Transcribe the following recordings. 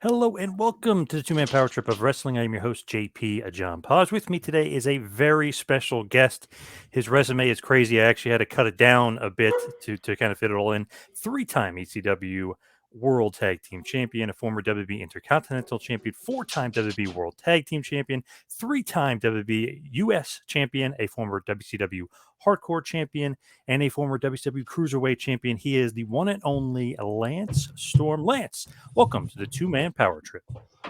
Hello and welcome to the two-man power trip of wrestling. I'm your host, JP John Paz. With me today is a very special guest. His resume is crazy. I actually had to cut it down a bit to kind of fit it all in. Three-time ECW World Tag Team Champion, a former WWE Intercontinental Champion, four-time WWE World Tag Team Champion, three-time WWE US Champion, a former WCW Hardcore Champion, and a former WCW Cruiserweight Champion. He is the one and only Lance Storm. Lance, welcome to the two-man power trip.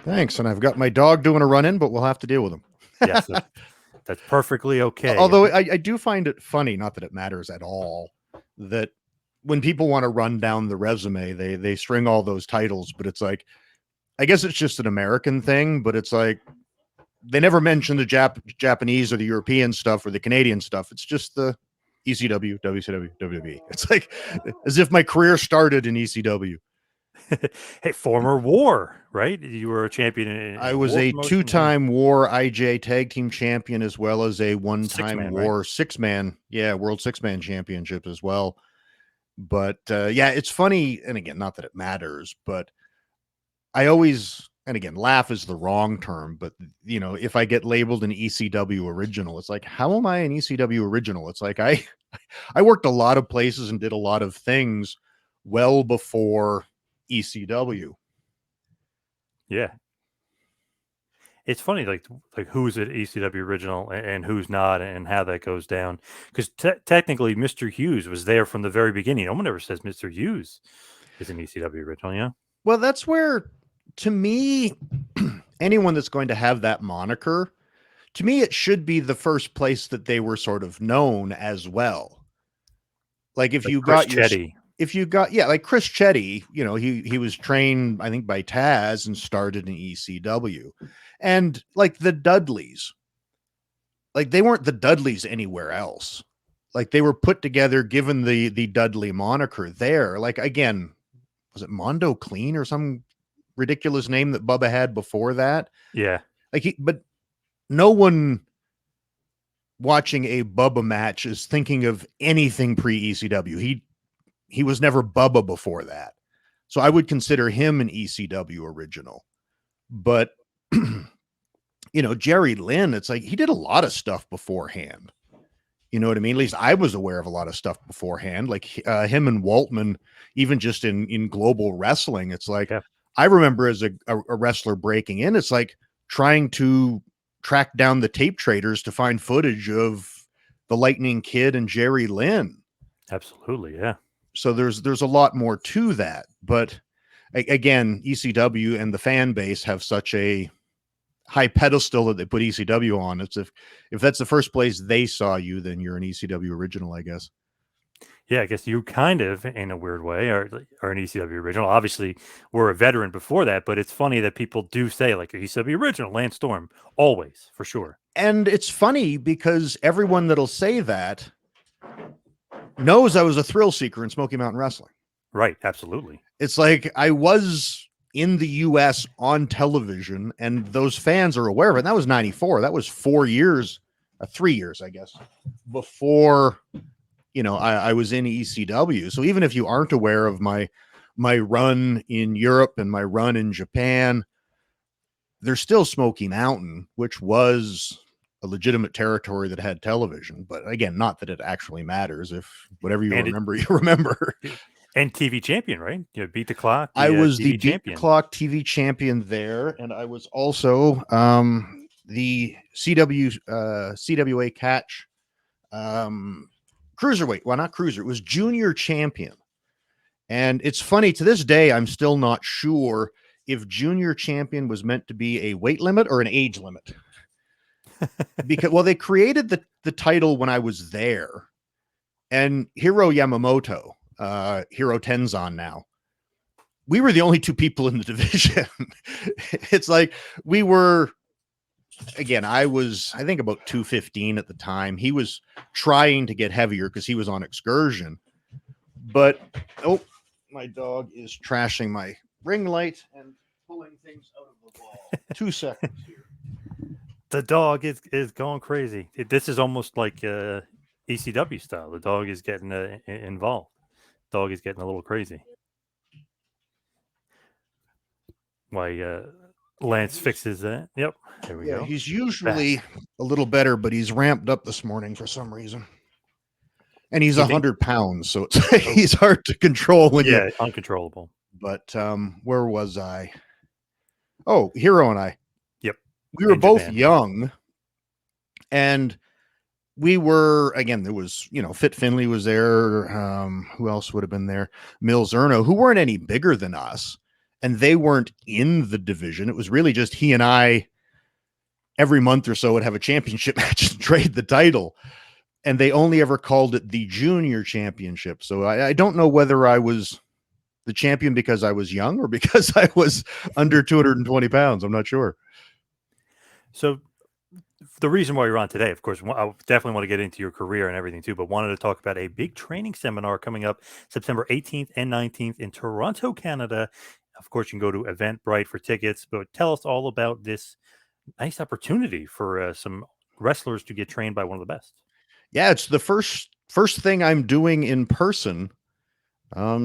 Thanks. And I've got my dog doing a run in, but we'll have to deal with him. Yes, that's perfectly okay. Although I do find it funny, not that it matters at all, that when people want to run down the resume, they string all those titles, but it's like, I guess it's just an American thing, but it's like they never mention the Japanese or the European stuff or the Canadian stuff. It's just the ECW, WCW, WWE. It's like as if my career started in ECW. Hey, former War, right? You were a champion. I was a two-time War IJ Tag Team Champion, as well as a one-time War six-man, World Six-Man Championship as well. But it's funny, and again, not that it matters, but I always, and again, laugh is the wrong term, but if I get labeled an ECW original, it's like, how am I an ECW original? It's like I worked a lot of places and did a lot of things well before ECW. Yeah. It's funny, like who's an ECW original and who's not, and how that goes down. Because technically, Mr. Hughes was there from the very beginning. No one ever says Mr. Hughes is an ECW original, yeah? Well, that's where, to me, anyone that's going to have that moniker, to me, it should be the first place that they were sort of known as well. Like if you got your... If you got, like Chris Chetty, he was trained, I think, by Taz and started in ECW. And like the Dudleys, like they weren't the Dudleys anywhere else. Like they were put together, given the Dudley moniker there. Like, again, was it Mondo Clean or some ridiculous name that Bubba had before that? Yeah. But no one watching a Bubba match is thinking of anything pre-ECW. He was never Bubba before that. So I would consider him an ECW original. But, Jerry Lynn, it's like he did a lot of stuff beforehand. You know what I mean? At least I was aware of a lot of stuff beforehand. Like him and Waltman, even just in global wrestling, it's like, I remember as a wrestler breaking in, it's like trying to track down the tape traders to find footage of the Lightning Kid and Jerry Lynn. Absolutely, yeah. So there's a lot more to that, but again, ECW and the fan base have such a high pedestal that they put ECW on. It's if that's the first place they saw you, then you're an ECW original, I guess. Yeah, I guess you kind of, in a weird way, are an ECW original. Obviously, we're a veteran before that, but it's funny that people do say, like, ECW original, Lance Storm, always, for sure. And it's funny because everyone that'll say that knows I was a thrill seeker in Smoky Mountain Wrestling. Right, absolutely. It's like I was in the U.S. on television, and those fans are aware of it. And that was 94. That was 3 years, I guess, before, I was in ECW. So even if you aren't aware of my run in Europe and my run in Japan, there's still Smoky Mountain, which was a legitimate territory that had television. But again, not that it actually matters. If whatever you remember, you remember. And TV champion, right? Beat the clock. I was the Beat the Clock TV champion there, and I was also the CWA Catch cruiserweight. Well, not cruiser. It was junior champion. And it's funny, to this day, I'm still not sure if junior champion was meant to be a weight limit or an age limit. Because, well, they created the title when I was there, and Hiro Yamamoto, Hiro Tenzan now, we were the only two people in the division. It's like we were, again, I was, I think, about 215 at the time. He was trying to get heavier because he was on excursion. But, oh, my dog is trashing my ring light and pulling things out of the ball. 2 seconds here. The dog is going crazy. This is almost like ECW style. The dog is getting involved. Dog is getting a little crazy. Why Lance fixes that. Yep. There we Yeah, go. he's Back. usually a little better, but he's ramped up this morning for some reason. And he's Keeping 100 pounds, so it's oh, he's hard to control when you. yeah, uncontrollable. But where was I? Oh, Hero and I. Yep. We were In both Japan. young, and we were again. There was Fit Finley was there. Who else would have been there? Mills Erno, who weren't any bigger than us, and they weren't in the division. It was really just he and I. Every month or so would have a championship match and trade the title. And they only ever called it the junior championship. So I don't know whether I was the champion because I was young or because I was under 220 pounds. I'm not sure. So the reason why you're on today, of course, I definitely want to get into your career and everything too, but wanted to talk about a big training seminar coming up September 18th and 19th in Toronto, Canada. Of course, you can go to Eventbrite for tickets, but tell us all about this nice opportunity for some wrestlers to get trained by one of the best. Yeah, it's the first thing I'm doing in person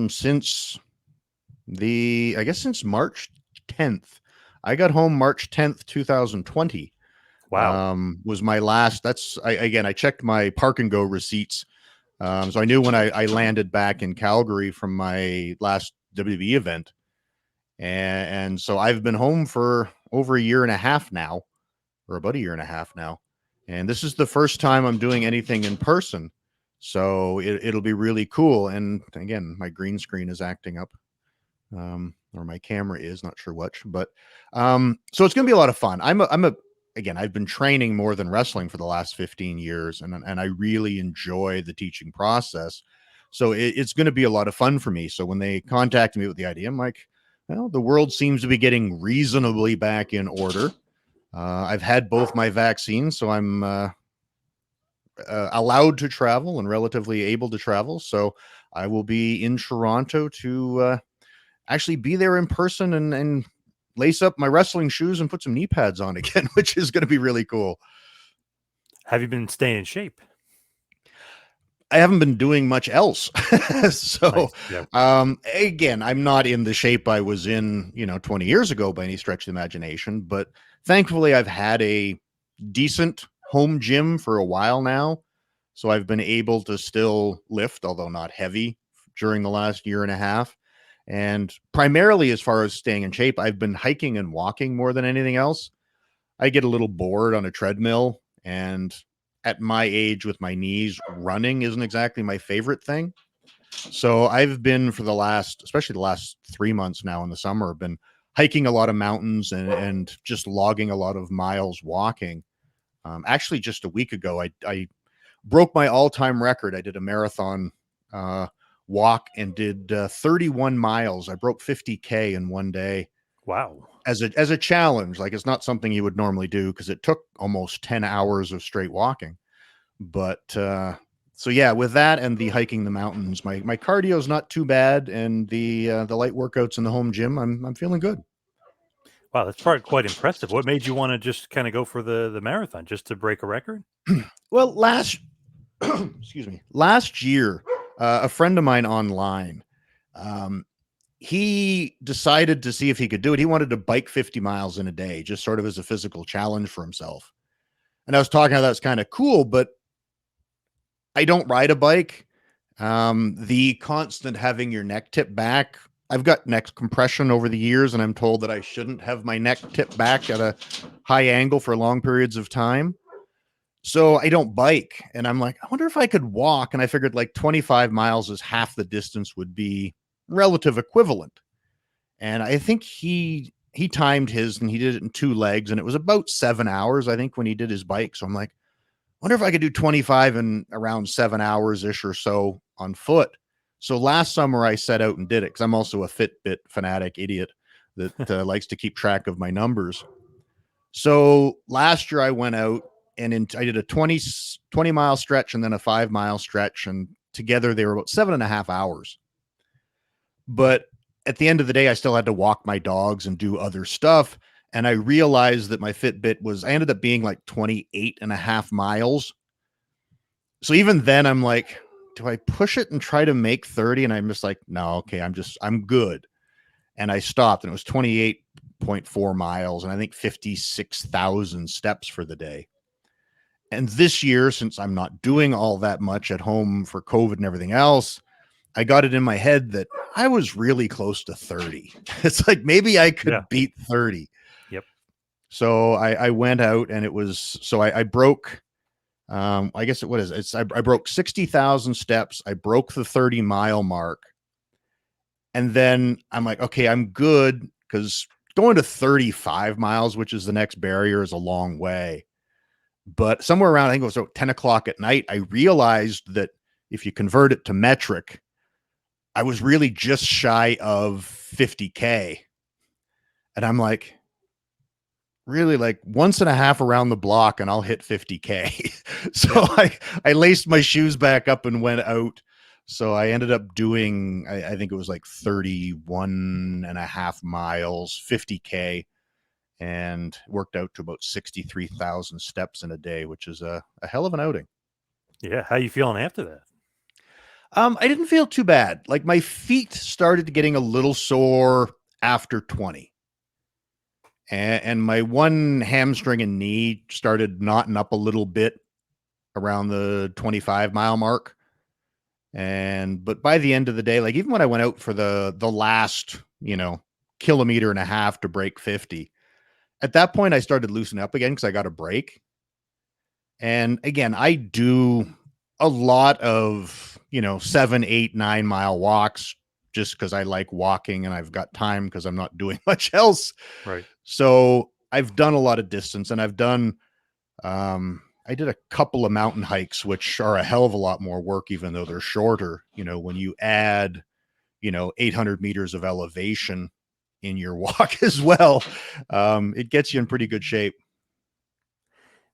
since since March 10th. I got home March 10th, 2020. Wow. Was my last. I checked my park and go receipts. So I knew when I landed back in Calgary from my last WWE event. And so I've been home for over a year and a half now, or about a year and a half now. And this is the first time I'm doing anything in person. So it'll be really cool. And again, my green screen is acting up. Or my camera is, not sure which, but so it's going to be a lot of fun. Again, I've been training more than wrestling for the last 15 years, and I really enjoy the teaching process. So it's going to be a lot of fun for me. So when they contacted me with the idea, I'm like, well, the world seems to be getting reasonably back in order. I've had both my vaccines, so I'm allowed to travel and relatively able to travel. So I will be in Toronto to actually be there in person and lace up my wrestling shoes and put some knee pads on again, which is going to be really cool. Have you been staying in shape? I haven't been doing much else. So, Nice. Yeah. Again, I'm not in the shape I was in, 20 years ago by any stretch of the imagination, but thankfully I've had a decent home gym for a while now. So I've been able to still lift, although not heavy, during the last year and a half. And primarily, as far as staying in shape, I've been hiking and walking more than anything else. I get a little bored on a treadmill, and at my age with my knees, running isn't exactly my favorite thing. So I've been for especially the last 3 months now in the summer, I've been hiking a lot of mountains and just logging a lot of miles walking. Actually, just a week ago, I broke my all-time record. I did a marathon walk and did 31 miles. I broke 50K in one day. Wow. As a challenge. Like, it's not something you would normally do because it took almost 10 hours of straight walking. But so yeah, with that and the hiking the mountains, my cardio is not too bad, and the light workouts in the home gym, I'm feeling good. Wow, that's probably quite impressive. What made you want to just kind of go for the marathon, just to break a record? Well, excuse me, last year, a friend of mine online, he decided to see if he could do it. He wanted to bike 50 miles in a day, just sort of as a physical challenge for himself. And I was talking how that's kind of cool, but I don't ride a bike. The constant having your neck tip back, I've got neck compression over the years, and I'm told that I shouldn't have my neck tip back at a high angle for long periods of time. So I don't bike. And I'm like, I wonder if I could walk. And I figured like 25 miles is half the distance would be relative equivalent. And I think he timed his and he did it in 2 legs, and it was about 7 hours, I think, when he did his bike. So I'm like, wonder if I could do 25 in around 7 hours ish or so on foot. So last summer I set out and did it because I'm also a Fitbit fanatic idiot that likes to keep track of my numbers. So last year I went out and I did a 20 mile stretch and then a 5 mile stretch. And together they were about 7.5 hours. But at the end of the day, I still had to walk my dogs and do other stuff. And I realized that my Fitbit I ended up being like 28.5 miles. So even then I'm like, do I push it and try to make 30? And I'm just like, no, okay, I'm good. And I stopped, and it was 28 0.4 miles and I think 56,000 steps for the day. And this year, since I'm not doing all that much at home for COVID and everything else, I got it in my head that I was really close to 30. It's like maybe I Yeah. could beat 30. Yep. So I went out and it was, so I broke, I guess what is it? I broke 60,000 steps. I broke the 30-mile mark. And then I'm like, okay, I'm good, because going to 35 miles, which is the next barrier, is a long way. But somewhere around, I think it was 10 o'clock at night, I realized that if you convert it to metric, I was really just shy of 50K. And I'm like, really, like once and a half around the block and I'll hit 50K. So I laced my shoes back up and went out. So I ended up doing, I think it was like 31 and a half miles, 50K, and worked out to about 63,000 steps in a day, which is a hell of an outing. Yeah. How you feeling after that? I didn't feel too bad. Like my feet started getting a little sore after 20. And my one hamstring and knee started knotting up a little bit around the 25-mile mark. But by the end of the day, like even when I went out for the last, kilometer and a half to break 50, at that point I started loosening up again because I got a break. And again, I do a lot of, 7, 8, 9-mile walks just because I like walking and I've got time because I'm not doing much else. Right. So I've done a lot of distance, and I've done, I did a couple of mountain hikes, which are a hell of a lot more work, even though they're shorter. When you add, 800 meters of elevation in your walk as well, it gets you in pretty good shape.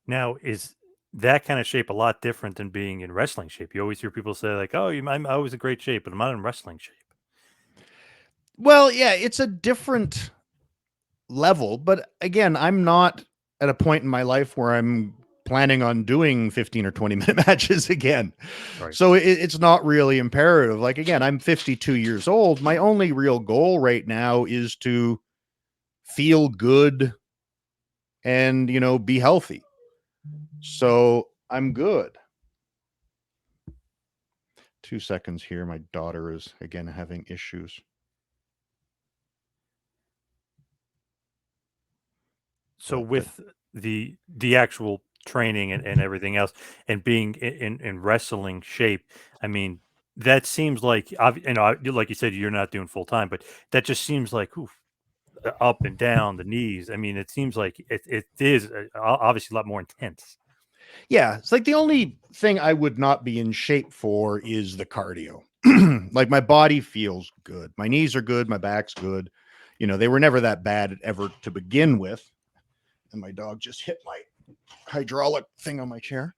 Now, is that kind of shape a lot different than being in wrestling shape? You always hear people say like, "Oh, I'm always in great shape, but I'm not in wrestling shape." Well, yeah, it's a different level, but again, I'm not at a point in my life where I'm planning on doing 15 or 20-minute matches again. Right. So it's not really imperative. Like, again, I'm 52 years old. My only real goal right now is to feel good and, be healthy. So I'm good. 2 seconds here. My daughter is again having issues. So But with the actual training and everything else, and being in wrestling shape, I mean, that seems like like you said, you're not doing full time, but that just seems like oof, the up and down the knees. I mean, it seems like it is obviously a lot more intense. yeah, it's like the only thing I would not be in shape for is the cardio. Like my body feels good. My knees are good. My back's good. They were never that bad ever to begin with. And my dog just hit my hydraulic thing on my chair.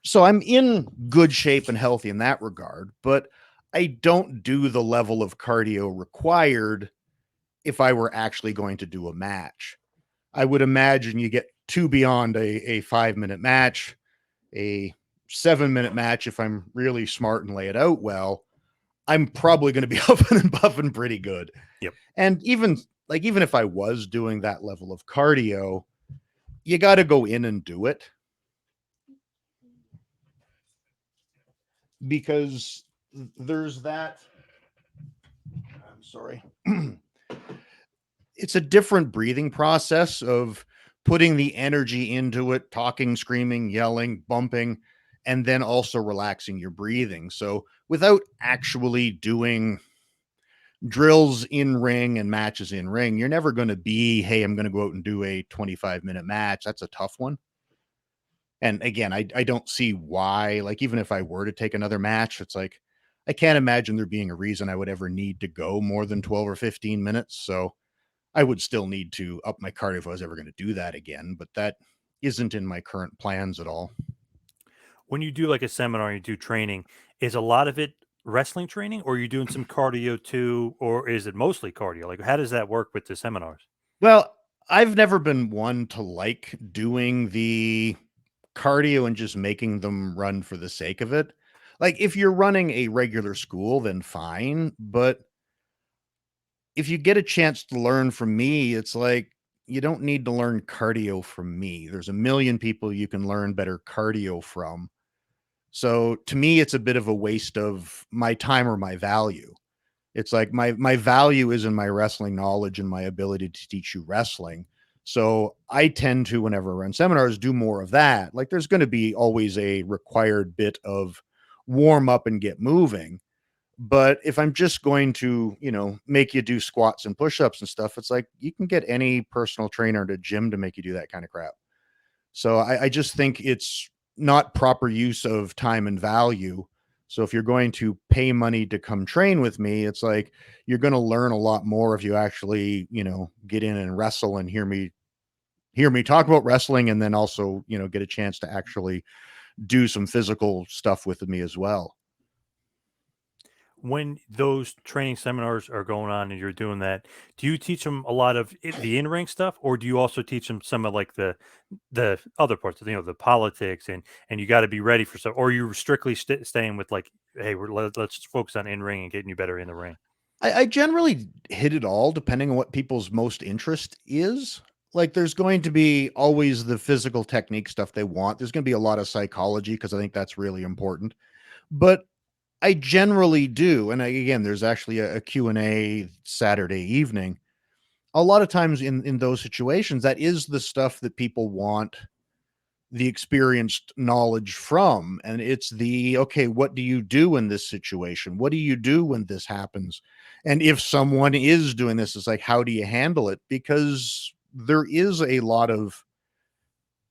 So I'm in good shape and healthy in that regard, but I don't do the level of cardio required if I were actually going to do a match. I would imagine you get two beyond a 5-minute match, a 7-minute match. If I'm really smart and lay it out well, I'm probably going to be huffing and puffing pretty good. Yep. And even if I was doing that level of cardio, you got to go in and do it, because there's that. I'm sorry. It's a different breathing process of putting the energy into it, talking, screaming, yelling, bumping, and then also relaxing your breathing. So without actually doing drills in ring and matches in ring, you're never going to be, hey, I'm going to go out and do a 25-minute match. That's a tough one. And again, I don't see why, like, even if I were to take another match, it's like, I can't imagine there being a reason I would ever need to go more than 12 or 15 minutes. So I would still need to up my cardio if I was ever going to do that again, but that isn't in my current plans at all. When you do like a seminar, you do training, is a lot of it wrestling training, or are you doing some cardio too, or is it mostly cardio? Like, how does that work with the seminars? Well, I've never been one to like doing the cardio and just making them run for the sake of it. Like if you're running a regular school, then fine. But if you get a chance to learn from me, it's like you don't need to learn cardio from me. There's a million people you can learn better cardio from. So to me, it's a bit of a waste of my time or my value. It's like my value is in my wrestling knowledge and my ability to teach you wrestling. So I tend to, whenever I run seminars, do more of that. Like there's going to be always a required bit of warm up and get moving. But if I'm just going to, make you do squats and push-ups and stuff, it's like you can get any personal trainer at a gym to make you do that kind of crap. So I just think it's not proper use of time and value. So if you're going to pay money to come train with me, it's like you're going to learn a lot more if you actually, get in and wrestle and hear me talk about wrestling, and then also, get a chance to actually do some physical stuff with me as well. When those training seminars are going on and you're doing that, do you teach them a lot of the in-ring stuff, or do you also teach them some of like the other parts, the politics and you got to be ready for stuff, or are you strictly staying with like, hey, let's focus on in-ring and getting you better in the ring? I generally hit it all depending on what people's most interest is. Like there's going to be always the physical technique stuff they want. There's going to be a lot of psychology because I think that's really important. But I generally do. And again, there's actually a Q&A Saturday evening. A lot of times in those situations, that is the stuff that people want the experienced knowledge from. And it's okay, what do you do in this situation? What do you do when this happens? And if someone is doing this, it's like, how do you handle it? Because there is a lot of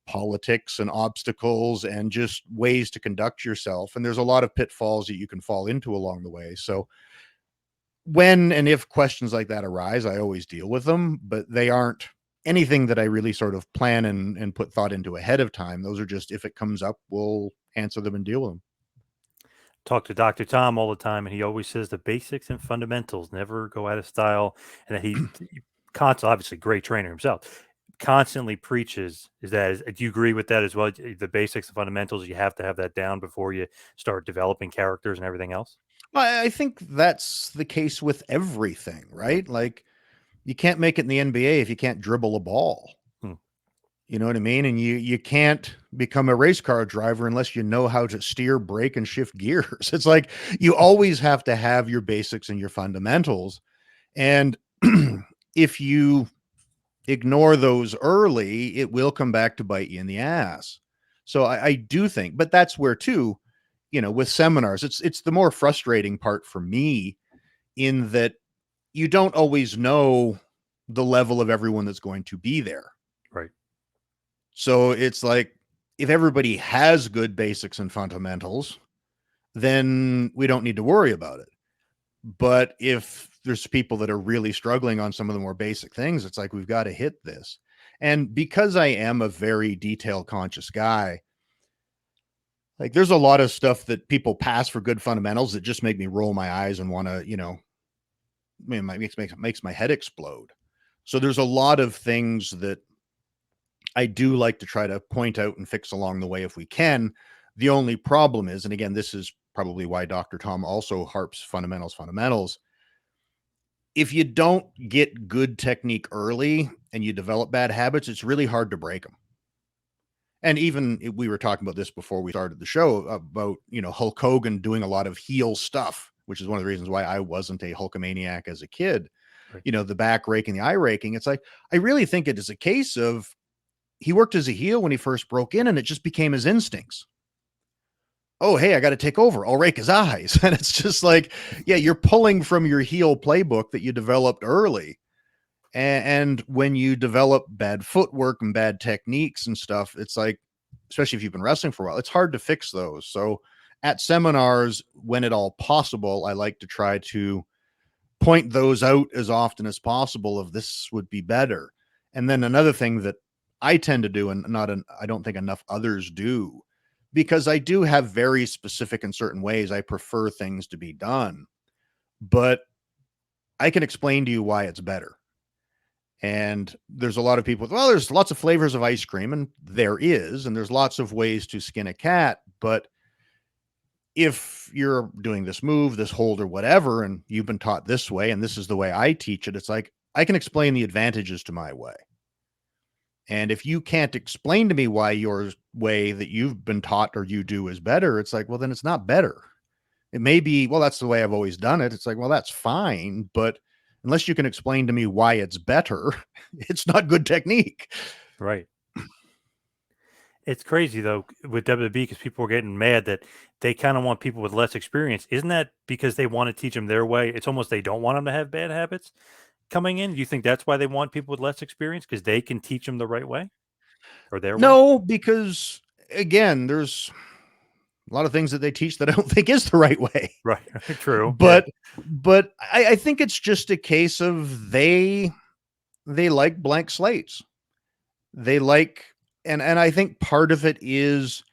politics and obstacles and just ways to conduct yourself. And there's a lot of pitfalls that you can fall into along the way. So when and if questions like that arise, I always deal with them, but they aren't anything that I really sort of plan and put thought into ahead of time. Those are just, if it comes up, we'll answer them and deal with them. Talk to Dr. Tom all the time, and he always says the basics and fundamentals never go out of style, and that he constantly, obviously, great trainer himself, constantly preaches is that. Do you agree with that as well? The basics and fundamentals, you have to have that down before you start developing characters and everything else. I think that's the case with everything, right? Like you can't make it in the NBA if you can't dribble a ball. Hmm. You know what I mean? And you can't become a race car driver unless you know how to steer, brake, and shift gears. It's like you always have to have your basics and your fundamentals. And if you ignore those early, it will come back to bite you in the ass. So I do think, but that's where too, with seminars, it's the more frustrating part for me in that you don't always know the level of everyone that's going to be there. Right. So it's like if everybody has good basics and fundamentals, then we don't need to worry about it. But if there's people that are really struggling on some of the more basic things, it's like we've got to hit this. And because I am a very detail conscious guy, like there's a lot of stuff that people pass for good fundamentals that just make me roll my eyes and want to, makes my head explode. So there's a lot of things that I do like to try to point out and fix along the way if we can. The only problem is, and again, this is probably why Dr. Tom also harps fundamentals. If you don't get good technique early and you develop bad habits, it's really hard to break them. And even we were talking about this before we started the show about, Hulk Hogan doing a lot of heel stuff, which is one of the reasons why I wasn't a Hulkamaniac as a kid. Right. The back raking, the eye raking. It's like, I really think it is a case of he worked as a heel when he first broke in and it just became his instincts. Oh, hey, I got to take over. I'll rake his eyes. And it's just like, yeah, you're pulling from your heel playbook that you developed early. And when you develop bad footwork and bad techniques and stuff, it's like, especially if you've been wrestling for a while, it's hard to fix those. So at seminars, when at all possible, I like to try to point those out as often as possible of this would be better. And then another thing that I tend to do, and I don't think enough others do, because I do have very specific and certain ways I prefer things to be done, but I can explain to you why it's better. And there's a lot of people, well, there's lots of flavors of ice cream, and there is, and there's lots of ways to skin a cat. But if you're doing this move, this hold, or whatever, and you've been taught this way, and this is the way I teach it, it's like, I can explain the advantages to my way. And if you can't explain to me why your way that you've been taught or you do is better, it's like, well, then it's not better. It may be, well, that's the way I've always done it. It's like, well, that's fine. But unless you can explain to me why it's better, it's not good technique. Right. It's crazy though with WWE because people are getting mad that they kind of want people with less experience. Isn't that because they want to teach them their way? It's almost they don't want them to have bad habits coming in. Do you think that's why they want people with less experience because they can teach them the right way or their way? No, because again, there's a lot of things that they teach that I don't think is the right way. Right. True. Yeah. But I think it's just a case of they like blank slates. They like, and I think part of it is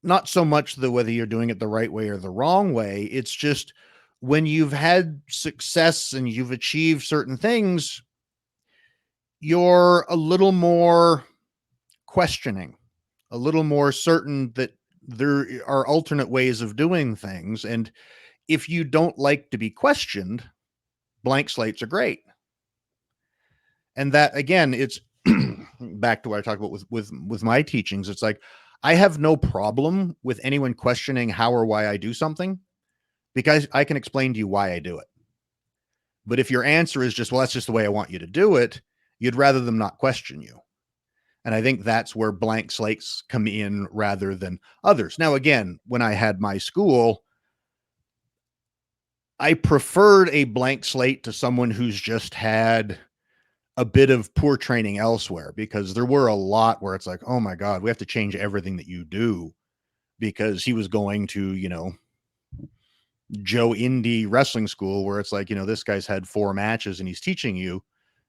not so much the whether you're doing it the right way or the wrong way. It's just when you've had success and you've achieved certain things, you're a little more questioning, a little more certain that there are alternate ways of doing things. And if you don't like to be questioned, blank slates are great. And that again, it's back to what I talked about with my teachings. It's like I have no problem with anyone questioning how or why I do something because I can explain to you why I do it. But if your answer is just, well, that's just the way I want you to do it, you'd rather them not question you. And I think that's where blank slates come in rather than others. Now, again, when I had my school, I preferred a blank slate to someone who's just had a bit of poor training elsewhere, because there were a lot where it's like, oh my God, we have to change everything that you do, because he was going to, Joe Indie wrestling school where it's like, this guy's had 4 matches and he's teaching you.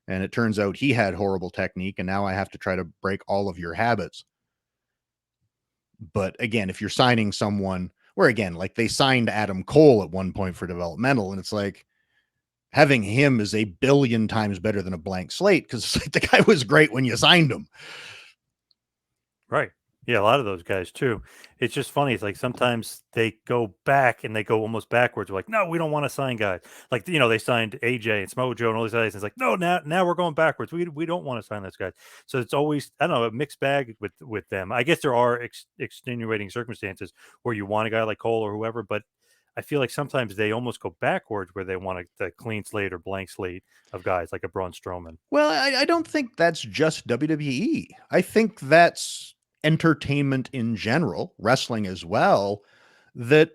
And it turns out he had horrible technique. And now I have to try to break all of your habits. But again, if you're signing someone where, again, like they signed Adam Cole at one point for developmental, and it's like having him is a billion times better than a blank slate because the guy was great when you signed him. Right. Yeah, a lot of those guys too. It's just funny. It's like sometimes they go back and they go almost backwards. We're like, no, we don't want to sign guys. Like, they signed AJ and Samoa Joe and all these guys. And it's like, no, now we're going backwards. We don't want to sign those guys. So it's always, I don't know, a mixed bag with them. I guess there are extenuating circumstances where you want a guy like Cole or whoever, but I feel like sometimes they almost go backwards where they want a clean slate or blank slate of guys like a Braun Strowman. Well, I don't think that's just WWE. I think that's entertainment in general, wrestling as well, that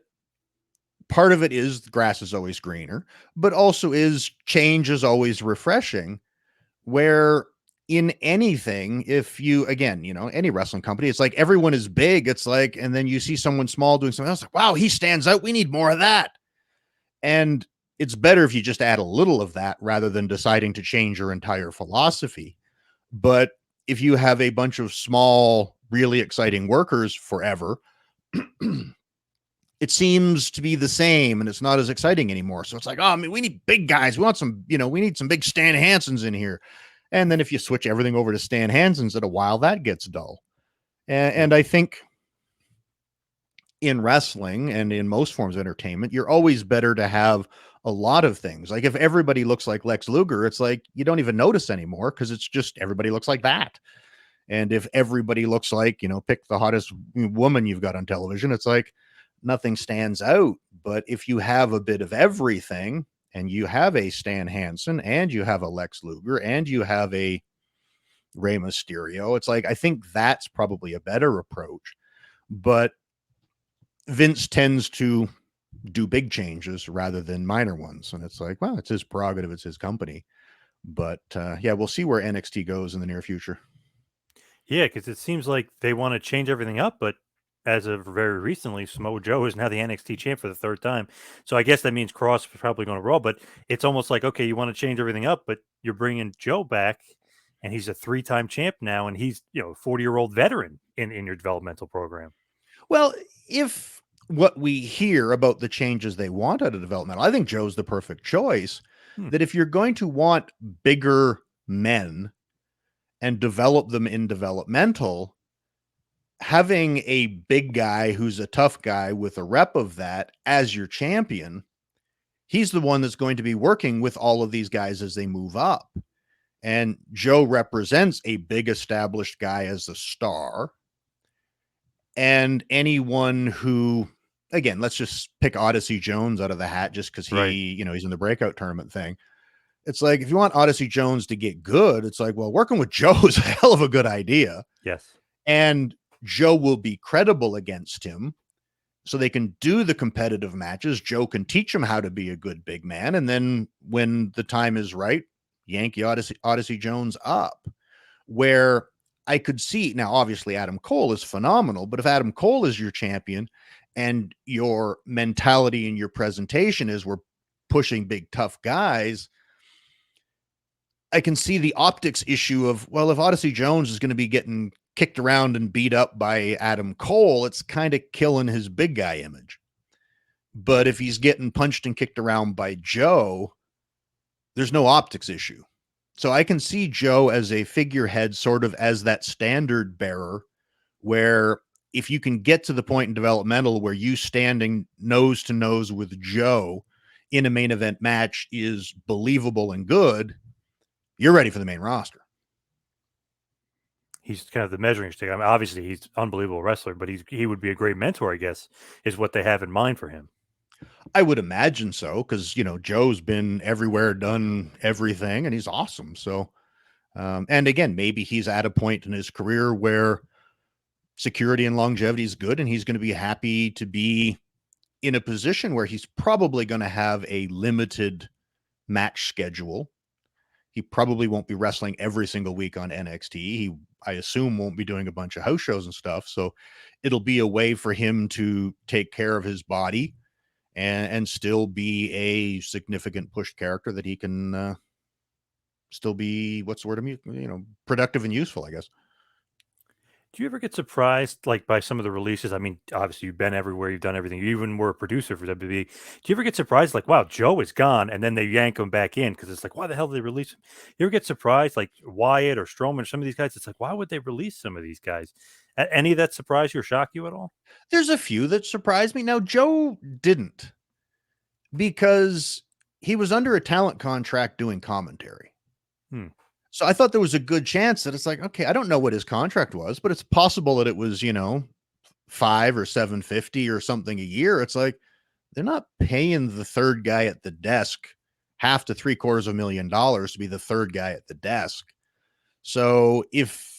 part of it is the grass is always greener, but also is change is always refreshing. Where in anything, if you, again, any wrestling company, it's like everyone is big. It's like, and then you see someone small doing something else, like, wow, he stands out. We need more of that. And it's better if you just add a little of that rather than deciding to change your entire philosophy. But if you have a bunch of small, really exciting workers forever, it seems to be the same and it's not as exciting anymore. So it's like, oh, I mean, we need big guys. We want some, we need some big Stan Hansens in here. And then if you switch everything over to Stan Hansens at a while, that gets dull. And I think in wrestling and in most forms of entertainment, you're always better to have a lot of things. Like if everybody looks like Lex Luger, it's like you don't even notice anymore because it's just everybody looks like that. And if everybody looks like, pick the hottest woman you've got on television, it's like nothing stands out. But if you have a bit of everything and you have a Stan Hansen and you have a Lex Luger and you have a Rey Mysterio, it's like, I think that's probably a better approach. But Vince tends to do big changes rather than minor ones. And it's like, well, it's his prerogative. It's his company. But yeah, we'll see where NXT goes in the near future. Yeah, because it seems like they want to change everything up, but as of very recently, Samoa Joe is now the NXT champ for the 3rd time. So I guess that means Cross is probably going to Raw, but it's almost like, okay, you want to change everything up, but you're bringing Joe back, and he's a 3-time champ now, and he's, a 40-year-old veteran in your developmental program. Well, if what we hear about the changes they want out of developmental, I think Joe's the perfect choice. That if you're going to want bigger men and develop them in developmental, having a big guy who's a tough guy with a rep of that as your champion, he's the one that's going to be working with all of these guys as they move up. And Joe represents a big established guy as a star. And anyone who, again, let's just pick Odyssey Jones out of the hat just because Right. he's in the breakout tournament thing. It's like, if you want Odyssey Jones to get good, it's like, well, working with Joe is a hell of a good idea. Yes. And Joe will be credible against him. So they can do the competitive matches. Joe can teach him how to be a good big man. And then when the time is right, Yankee Odyssey Jones up. Where I could see, now obviously Adam Cole is phenomenal, but if Adam Cole is your champion and your mentality and your presentation is we're pushing big tough guys, I can see the optics issue of, well, if Odyssey Jones is going to be getting kicked around and beat up by Adam Cole, it's kind of killing his big guy image. But if he's getting punched and kicked around by Joe, there's no optics issue. So I can see Joe as a figurehead, sort of as that standard bearer, where if you can get to the point in developmental where you standing nose to nose with Joe in a main event match is believable and good, you're ready for the main roster. He's kind of the measuring stick. I mean, obviously he's an unbelievable wrestler, but he would be a great mentor, I guess, is what they have in mind for him. I would imagine so, because Joe's been everywhere, done everything, and he's awesome. So, and again, maybe he's at a point in his career where security and longevity is good, and he's going to be happy to be in a position where he's probably going to have a limited match schedule. He probably won't be wrestling every single week on NXT. He, I assume, won't be doing a bunch of house shows and stuff. So it'll be a way for him to take care of his body and still be a significant pushed character that he can still be, what's the word, productive and useful, I guess. Do you ever get surprised, like, by some of the releases? I mean, obviously, you've been everywhere, you've done everything. You even were a producer for WB. Do you ever get surprised, like, wow, Joe is gone, and then they yank him back in because it's like, why the hell did they release him? You ever get surprised, like Wyatt or Strowman or some of these guys? It's like, why would they release some of these guys? Any of that surprise you or shock you at all? There's a few that surprised me. Now, Joe didn't, because he was under a talent contract doing commentary. Hmm. So I thought there was a good chance that it's like, okay, I don't know what his contract was, but it's possible that it was, $5 or $750 or something a year. It's like, they're not paying the third guy at the desk half to $750,000 to be the third guy at the desk. So if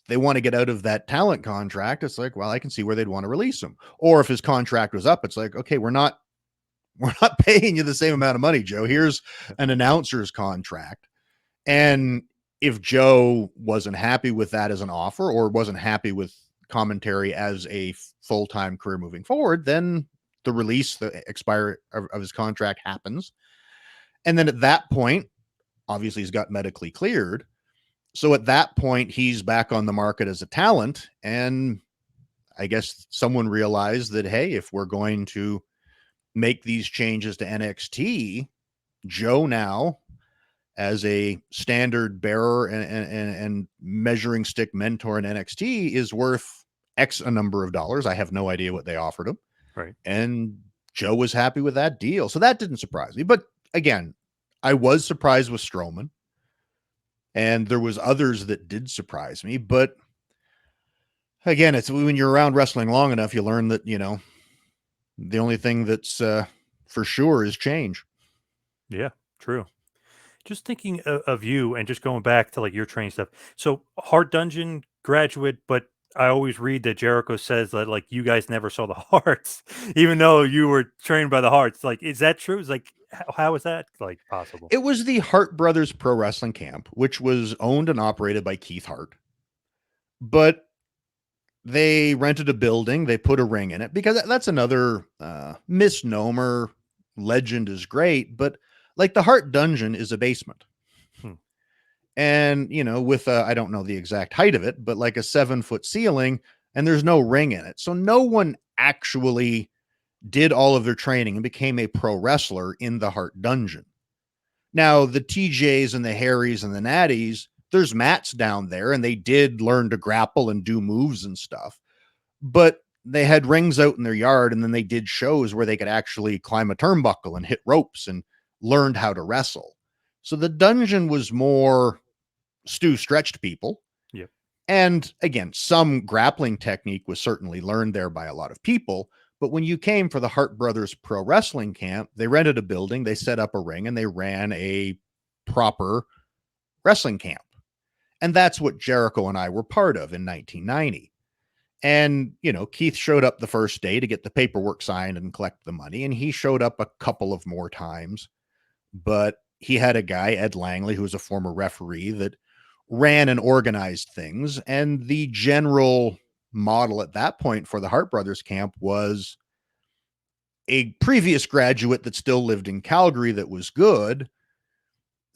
they want to get out of that talent contract, it's like, well, I can see where they'd want to release him. Or if his contract was up, it's like, okay, we're not paying you the same amount of money, Joe. Here's an announcer's contract. And if Joe wasn't happy with that as an offer, or wasn't happy with commentary as a full-time career moving forward, then the release, the expire of his contract happens. And then at that point, obviously he's got medically cleared. So at that point, he's back on the market as a talent. And I guess someone realized that, hey, if we're going to make these changes to NXT, Joe now, as a standard bearer and measuring stick mentor in NXT, is worth X a number of dollars. I have no idea what they offered him. Right. And Joe was happy with that deal. So that didn't surprise me. But again, I was surprised with Strowman. And there was others that did surprise me. But again, it's when you're around wrestling long enough, you learn that, the only thing that's for sure is change. Yeah, true. Just thinking of you and just going back to like your training stuff. So Heart Dungeon graduate, but I always read that Jericho says that like you guys never saw the hearts, even though you were trained by the hearts. Like, is that true? It's like, how is that like possible? It was the Hart Brothers Pro Wrestling Camp, which was owned and operated by Keith Hart. But they rented a building, they put a ring in it, because that's another misnomer. Legend is great, but like the Hart Dungeon is a basement. And, with I don't know the exact height of it, but like a 7-foot ceiling, and there's no ring in it. So no one actually did all of their training and became a pro wrestler in the Hart Dungeon. Now, the TJs and the Harrys and the Natties there's mats down there, and they did learn to grapple and do moves and stuff. But they had rings out in their yard, and then they did shows where they could actually climb a turnbuckle and hit ropes and learned how to wrestle. So the dungeon was more Stu stretched people. Yep. And again, some grappling technique was certainly learned there by a lot of people. But when you came for the Hart Brothers Pro Wrestling Camp, they rented a building, they set up a ring, and they ran a proper wrestling camp. And that's what Jericho and I were part of in 1990. And, you know, Keith showed up the first day to get the paperwork signed and collect the money. And he showed up a couple of more times. But he had a guy, Ed Langley, who was a former referee, that ran and organized things. And the general model at that point for the Hart Brothers camp was a previous graduate that still lived in Calgary that was good.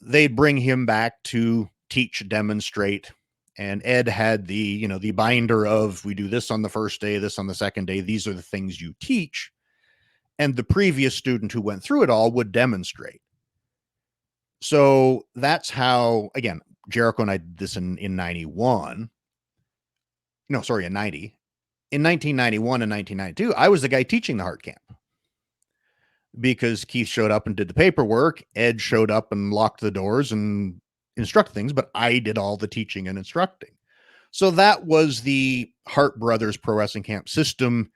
They'd bring him back to teach, demonstrate. And Ed had the, you know, the binder of, we do this on the first day, this on the second day. These are the things you teach. And the previous student who went through it all would demonstrate. So that's how, again, Jericho and I did this in 91. No, sorry, in 90. In 1991 and 1992, I was the guy teaching the Hart camp because Keith showed up and did the paperwork. Ed showed up and locked the doors and instruct things, but I did all the teaching and instructing. So that was the Hart Brothers Pro Wrestling Camp system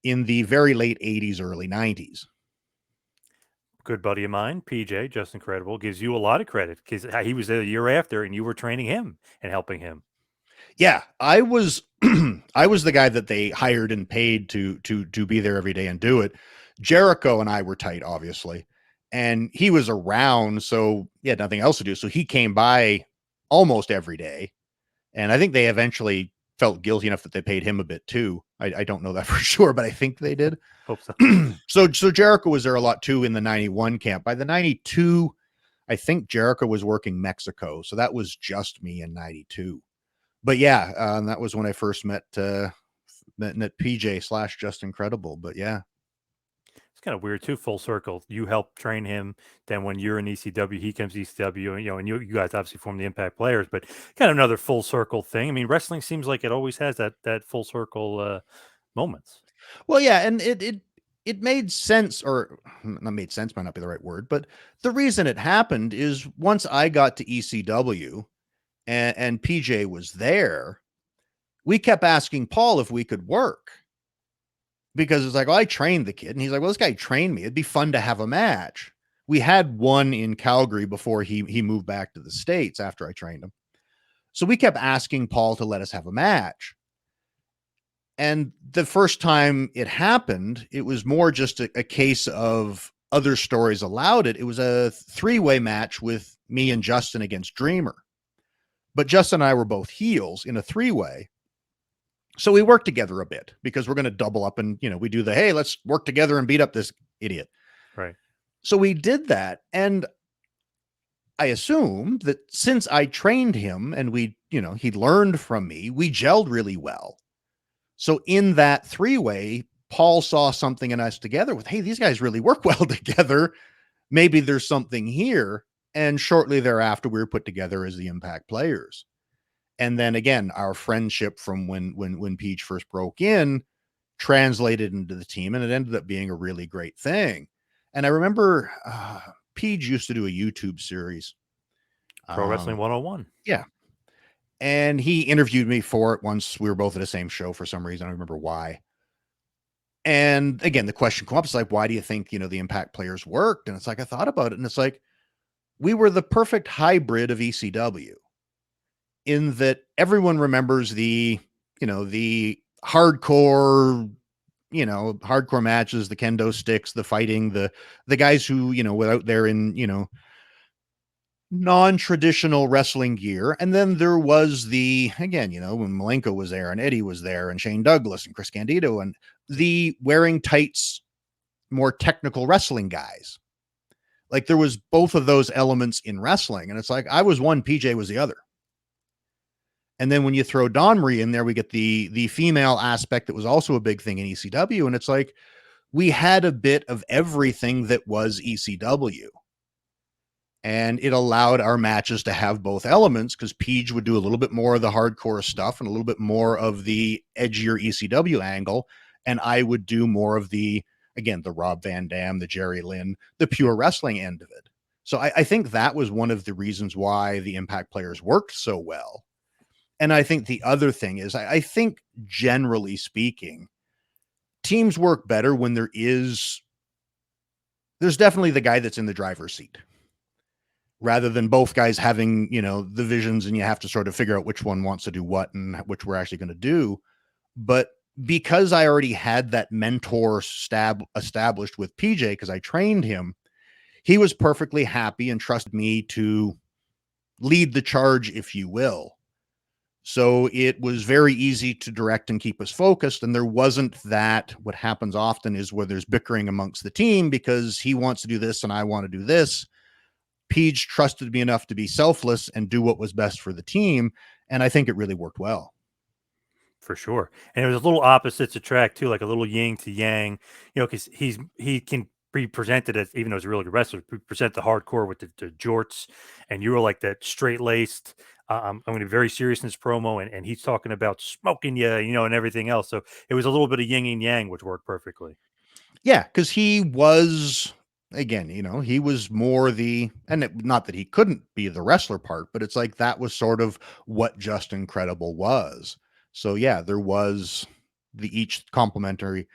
in the very late 80s, early 90s. Good buddy of mine, PJ, Just Incredible, gives you a lot of credit because he was there the year after and you were training him and helping him. Yeah, I was I was the guy that they hired and paid to be there every day and do it. Jericho and I were tight, obviously, and he was around, so he had nothing else to do. So he came by almost every day, and I think they eventually felt guilty enough that they paid him a bit too. I don't know that for sure, but I think they did. Hope so. So Jericho was there a lot too in the 91 camp. By the 92, I think Jericho was working Mexico, so that was just me in 92. But yeah, that was when I first met PJ / Just Incredible. But yeah, it's kind of weird too. Full circle. You help train him. Then when you're in ECW, he comes to ECW, and and you guys obviously form the Impact Players. But kind of another full circle thing. I mean, wrestling seems like it always has that full circle moments. well, yeah, and it made sense, or not made sense might not be the right word, but the reason it happened is once I got to ECW and PJ was there, we kept asking Paul if we could work. Because it's like, well, I trained the kid. And he's like, well, this guy trained me. It'd be fun to have a match. We had one in Calgary before he moved back to the States after I trained him. So we kept asking Paul to let us have a match. And the first time it happened, it was more just a case of other stories allowed it. It was a 3-way match with me and Justin against Dreamer. But Justin and I were both heels in a 3-way. So we worked together a bit because we're going to double up and, we do hey, let's work together and beat up this idiot. Right. So we did that. And I assumed that since I trained him and he learned from me, we gelled really well. So in that 3-way, Paul saw something in us together with, hey, these guys really work well together. Maybe there's something here. And shortly thereafter, we were put together as the Impact Players. And then again, our friendship from when Peach first broke in translated into the team, and it ended up being a really great thing. And I remember Peach used to do a YouTube series. Pro Wrestling 101. Yeah. And he interviewed me for it once. We were both at the same show for some reason. I don't remember why. And again, the question came up. It's like, why do you think, the Impact Players worked? And it's like, I thought about it, and it's like, we were the perfect hybrid of ECW. In that everyone remembers the hardcore, hardcore matches, the kendo sticks, the fighting, the guys who, were out there in, non-traditional wrestling gear. And then there was when Malenko was there and Eddie was there and Shane Douglas and Chris Candido and the wearing tights, more technical wrestling guys. Like there was both of those elements in wrestling. And it's like, I was one, PJ was the other. And then when you throw Dawn Marie in there, we get the female aspect that was also a big thing in ECW. And it's like, we had a bit of everything that was ECW. And it allowed our matches to have both elements, because Peach would do a little bit more of the hardcore stuff and a little bit more of the edgier ECW angle. And I would do more of the, again, the Rob Van Dam, the Jerry Lynn, the pure wrestling end of it. So I think that was one of the reasons why the Impact players worked so well. And I think the other thing is, I think generally speaking, teams work better when there's definitely the guy that's in the driver's seat, rather than both guys having, the visions, and you have to sort of figure out which one wants to do what and which we're actually going to do. But because I already had that mentor established with PJ, because I trained him, he was perfectly happy and trusted me to lead the charge, if you will. So it was very easy to direct and keep us focused. And there wasn't that, what happens often is where there's bickering amongst the team because he wants to do this and I want to do this. Peach trusted me enough to be selfless and do what was best for the team. And I think it really worked well. For sure. And it was a little opposites attract too, like a little yin to yang, because he can be presented as, even though he's a really good wrestler, present the hardcore with the jorts, and you were like that straight laced. I'm going to be very serious in this promo, and he's talking about smoking you, and everything else. So it was a little bit of yin and yang, which worked perfectly. Yeah, because he was, again, he was more not that he couldn't be the wrestler part, but it's like that was sort of what Just Incredible was. So yeah, there was each complementary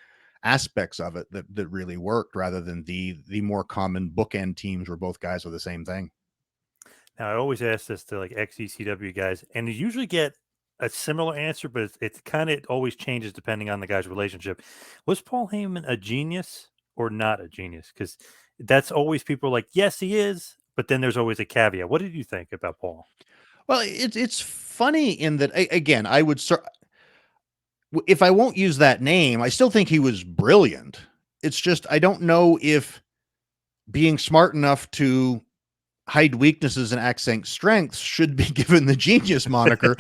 aspects of it that really worked, rather than the more common bookend teams where both guys are the same thing. Now, I always ask this to like ex-ECW guys, and you usually get a similar answer, but it's kind of, it always changes depending on the guy's relationship. Was Paul Heyman a genius or not a genius? Because that's always, people are like, yes, he is, but then there's always a caveat. What did you think about Paul? Well, it's funny in that, again, I would, if I won't use that name, I still think he was brilliant. It's just, I don't know if being smart enough to hide weaknesses and accent strengths should be given the genius moniker.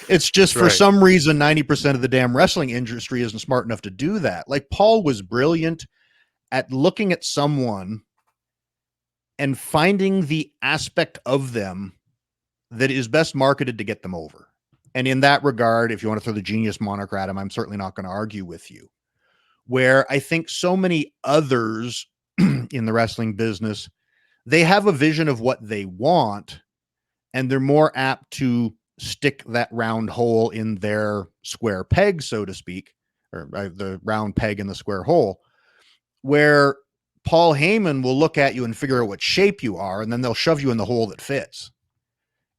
It's just, for some reason, 90% of the damn wrestling industry isn't smart enough to do that. Like, Paul was brilliant at looking at someone and finding the aspect of them that is best marketed to get them over. And in that regard, if you want to throw the genius moniker at him, I'm certainly not going to argue with you. Where I think so many others in the wrestling business, they have a vision of what they want, and they're more apt to stick that round hole in their square peg, so to speak, or the round peg in the square hole, where Paul Heyman will look at you and figure out what shape you are, and then they'll shove you in the hole that fits.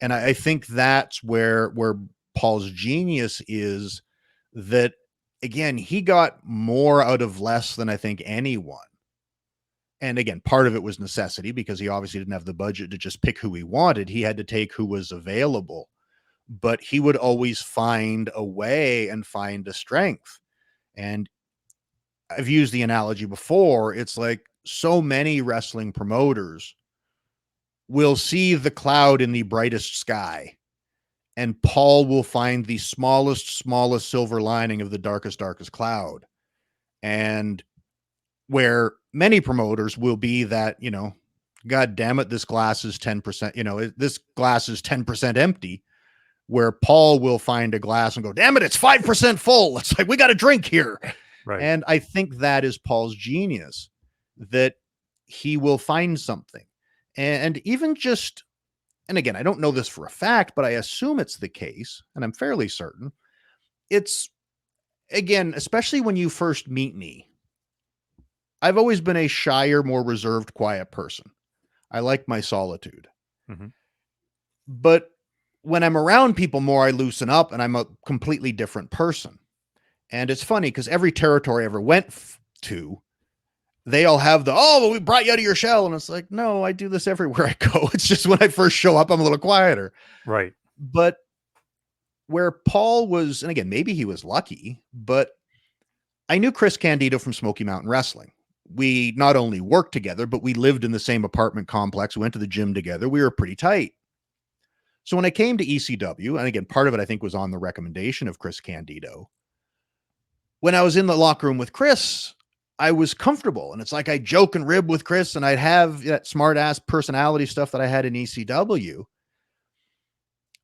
And I think that's where Paul's genius is, that, again, he got more out of less than I think anyone. And again, part of it was necessity, because he obviously didn't have the budget to just pick who he wanted. He had to take who was available, but he would always find a way and find a strength. And I've used the analogy before. It's like, so many wrestling promoters will see the cloud in the brightest sky, and Paul will find the smallest silver lining of the darkest cloud. And where many promoters will be that, God damn it, this glass is 10%, this glass is 10% empty, where Paul will find a glass and go, damn it, it's 5% full. It's like, we got a drink here. Right. And I think that is Paul's genius, that he will find something. And even just, and again, I don't know this for a fact, but I assume it's the case, and I'm fairly certain. It's, again, especially when you first meet me, I've always been a shyer, more reserved, quiet person. I like my solitude. Mm-hmm. But when I'm around people more, I loosen up, and I'm a completely different person. And it's funny, because every territory I ever went to, they all have we brought you out of your shell. And it's like, no, I do this everywhere I go. It's just when I first show up, I'm a little quieter. Right. But where Paul was, and again, maybe he was lucky, but I knew Chris Candido from Smoky Mountain Wrestling. We not only worked together, but we lived in the same apartment complex. We went to the gym together. We were pretty tight. So when I came to ECW, and again, part of it, I think, was on the recommendation of Chris Candido. When I was in the locker room with Chris, I was comfortable. And it's like I joke and rib with Chris, and I'd have that smart ass personality stuff that I had in ECW.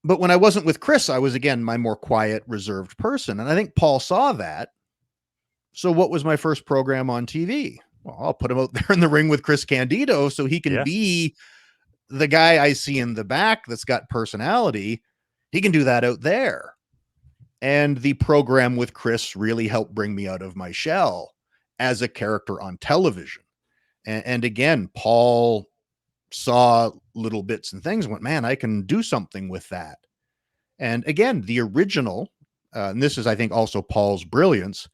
But when I wasn't with Chris, I was again my more quiet, reserved person. And I think Paul saw that. So what was my first program on TV? Well, I'll put him out there in the ring with Chris Candido so he can Yeah. be the guy I see in the back that's got personality. He can do that out there. And the program with Chris really helped bring me out of my shell as a character on television. And again, Paul saw little bits and things, went, man, I can do something with that. And again, the original, and this is, I think, also Paul's brilliance.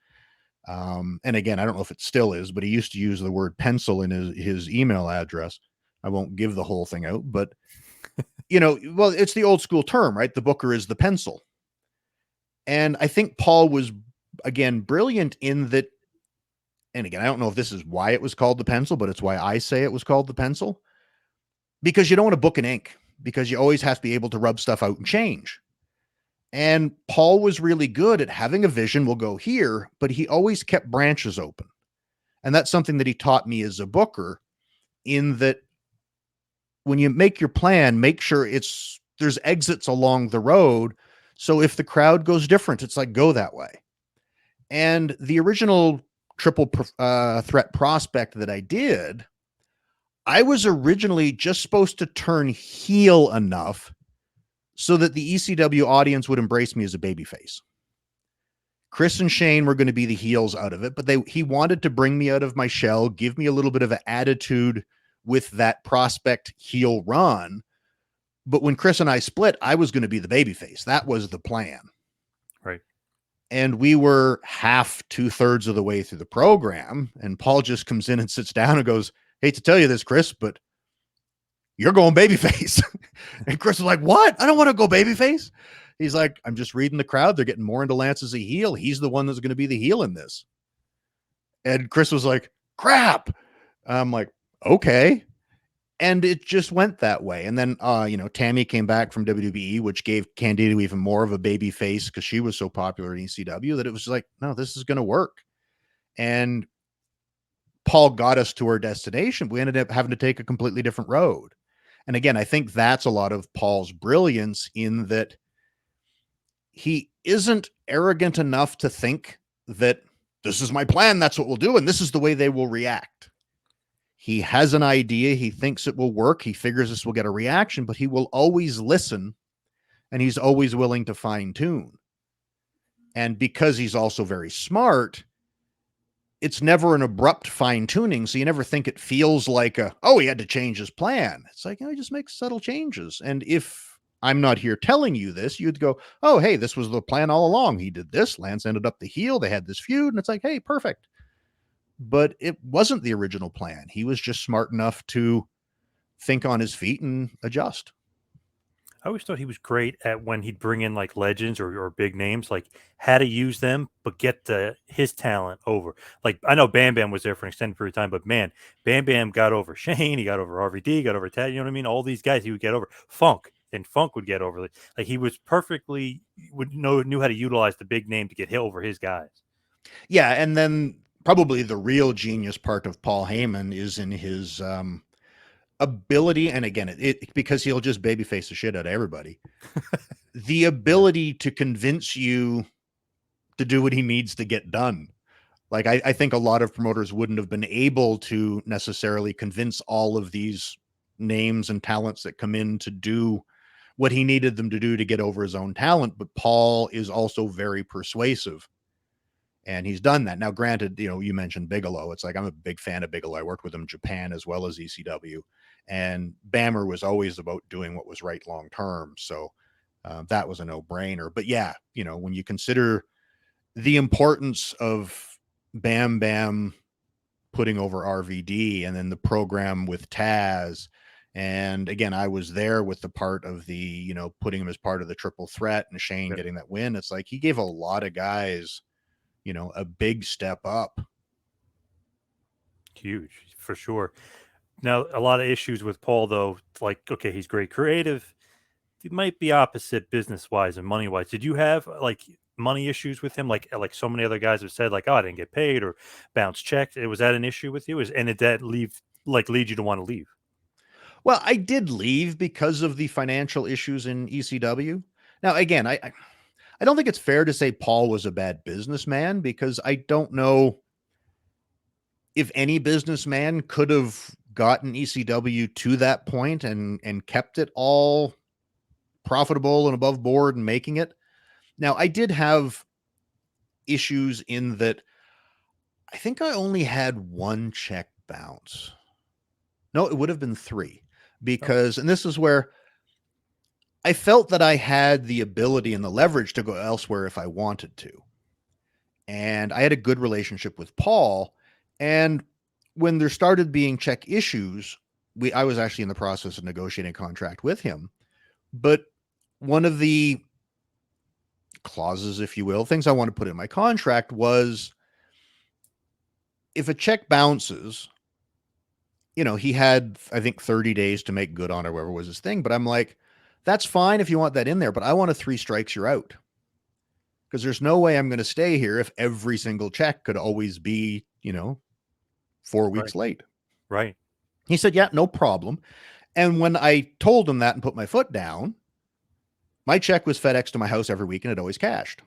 And again, I don't know if it still is, but he used to use the word pencil in his email address. I won't give the whole thing out, but well, it's the old school term, right? The booker is the pencil. And I think Paul was, again, brilliant in that. And again, I don't know if this is why it was called the pencil, but it's why I say it was called the pencil, because you don't want to book an ink, because you always have to be able to rub stuff out and change. And Paul was really good at having a vision, we'll go here, but he always kept branches open. And that's something that he taught me as a booker, in that when you make your plan, make sure there's exits along the road. So if the crowd goes different, it's like, go that way. And the original triple threat prospect that I did, I was originally just supposed to turn heel enough so that the ECW audience would embrace me as a babyface. Chris and Shane were going to be the heels out of it, but he wanted to bring me out of my shell, give me a little bit of an attitude with that prospect heel run. But when Chris and I split, I was going to be the babyface. That was the plan. Right. And we were half, 2/3 of the way through the program. And Paul just comes in and sits down and goes, hate to tell you this, Chris, but you're going babyface. And Chris was like, what? I don't want to go babyface. He's like, I'm just reading the crowd. They're getting more into Lance as a heel. He's the one that's going to be the heel in this. And Chris was like, crap. I'm like, okay. And it just went that way. And then, Tammy came back from WWE, which gave Candido even more of a baby face because she was so popular in ECW that it was like, no, this is going to work. And Paul got us to our destination. We ended up having to take a completely different road. And again, I think that's a lot of Paul's brilliance, in that he isn't arrogant enough to think that this is my plan, that's what we'll do, and this is the way they will react. He has an idea, he thinks it will work, he figures this will get a reaction, but he will always listen, and he's always willing to fine tune. And because he's also very smart, it's never an abrupt fine tuning. So you never think it feels like he had to change his plan. It's like, he just makes subtle changes. And if I'm not here telling you this, you'd go, oh, hey, this was the plan all along. He did this. Lance ended up the heel. They had this feud. And it's like, hey, perfect. But it wasn't the original plan. He was just smart enough to think on his feet and adjust. I always thought he was great at when he'd bring in like legends or big names, like how to use them, but get his talent over. Like I know Bam Bam was there for an extended period of time, but man, Bam Bam got over Shane, he got over RVD, got over Ted. You know what I mean? All these guys he would get over. Funk would get over. Like he was perfectly knew how to utilize the big name to get hit over his guys. Yeah, and then probably the real genius part of Paul Heyman is in his ability, and again, it because he'll just babyface the shit out of everybody. The ability to convince you to do what he needs to get done. Like I think a lot of promoters wouldn't have been able to necessarily convince all of these names and talents that come in to do what he needed them to do to get over his own talent. But Paul is also very persuasive. And he's done that. Now, granted, you mentioned Bigelow. It's like, I'm a big fan of Bigelow. I worked with him in Japan as well as ECW. And Bammer was always about doing what was right long term. So that was a no-brainer. But yeah, when you consider the importance of Bam Bam putting over RVD, and then the program with Taz. And again, I was there with the part of the, putting him as part of the triple threat and Shane getting that win. It's like he gave a lot of guys a big step up. Huge, for sure. Now, a lot of issues with Paul, though, like, okay, he's great creative. He might be opposite business-wise and money-wise. Did you have, like, money issues with him, like so many other guys have said, like, oh, I didn't get paid or bounce checked? Was that an issue with you? And did that lead you to want to leave? Well, I did leave because of the financial issues in ECW. Now, again, I don't think it's fair to say Paul was a bad businessman, because I don't know if any businessman could have gotten ECW to that point and kept it all profitable and above board and making it. Now, I did have issues in that I think I only had one check bounce. No, it would have been three, because, and this is where I felt that I had the ability and the leverage to go elsewhere if I wanted to. And I had a good relationship with Paul. And when there started being check issues, I was actually in the process of negotiating a contract with him. But one of the clauses, if you will, things I want to put in my contract was, if a check bounces, he had, I think, 30 days to make good on it, or whatever was his thing. But I'm like, that's fine if you want that in there, but I want a 3 strikes, you're out. Because there's no way I'm going to stay here if every single check could always be, 4 weeks late. Right. He said, yeah, no problem. And when I told him that and put my foot down, my check was FedEx to my house every week, and it always cashed.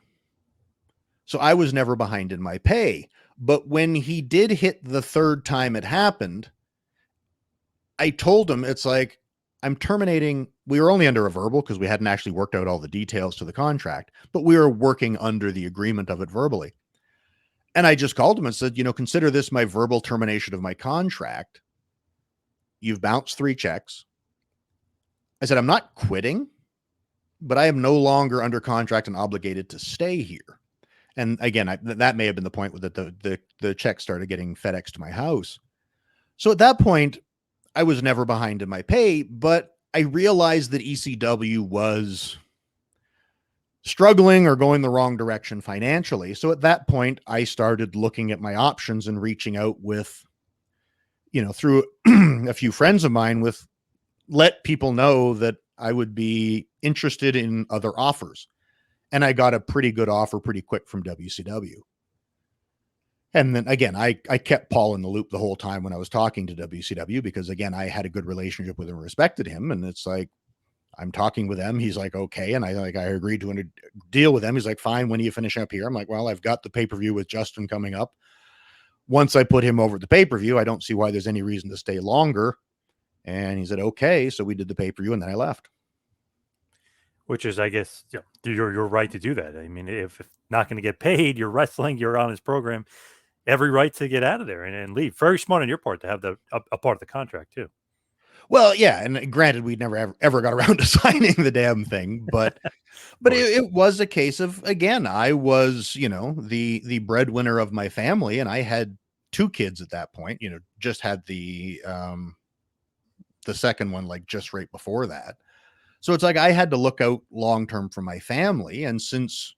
So I was never behind in my pay. But when he did hit the third time it happened, I told him, it's like, I'm terminating. We were only under a verbal because we hadn't actually worked out all the details to the contract, but we were working under the agreement of it verbally. And I just called him and said, consider this my verbal termination of my contract. You've bounced 3 checks. I said, I'm not quitting, but I am no longer under contract and obligated to stay here. And again, that may have been the point with the check started getting FedEx to my house. So at that point, I was never behind in my pay, but I realized that ECW was struggling or going the wrong direction financially. So at that point, I started looking at my options and reaching out with, through a few friends of mine, with let people know that I would be interested in other offers. And I got a pretty good offer pretty quick from WCW. And then again, I kept Paul in the loop the whole time when I was talking to WCW, because again, I had a good relationship with him, respected him. And it's like, I'm talking with them. He's like, okay. And I agreed to deal with them. He's like, fine. When do you finish up here? I'm like, well, I've got the pay-per-view with Justin coming up. Once I put him over at the pay-per-view, I don't see why there's any reason to stay longer. And he said, okay. So we did the pay-per-view, and then I left. Which is, I guess, you're right to do that. I mean, if not going to get paid, you're wrestling, you're on his program, every right to get out of there and leave. Very smart on your part to have a part of the contract too. Well, yeah, and granted, we never ever got around to signing the damn thing, but it was a case of, again, I was, the breadwinner of my family, and I had 2 kids at that point. Just had the second one like just right before that. So it's like I had to look out long term for my family, and since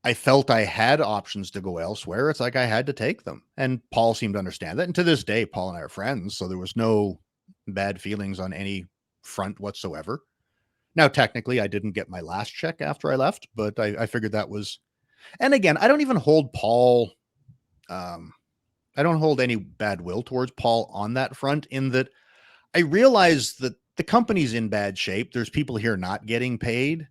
I felt I had options to go elsewhere, it's like I had to take them. And Paul seemed to understand that. And to this day, Paul and I are friends, so there was no bad feelings on any front whatsoever. Now, technically, I didn't get my last check after I left, but I figured that was. And again, I don't even hold Paul. I don't hold any bad will towards Paul on that front, in that I realize that the company's in bad shape. There's people here not getting paid.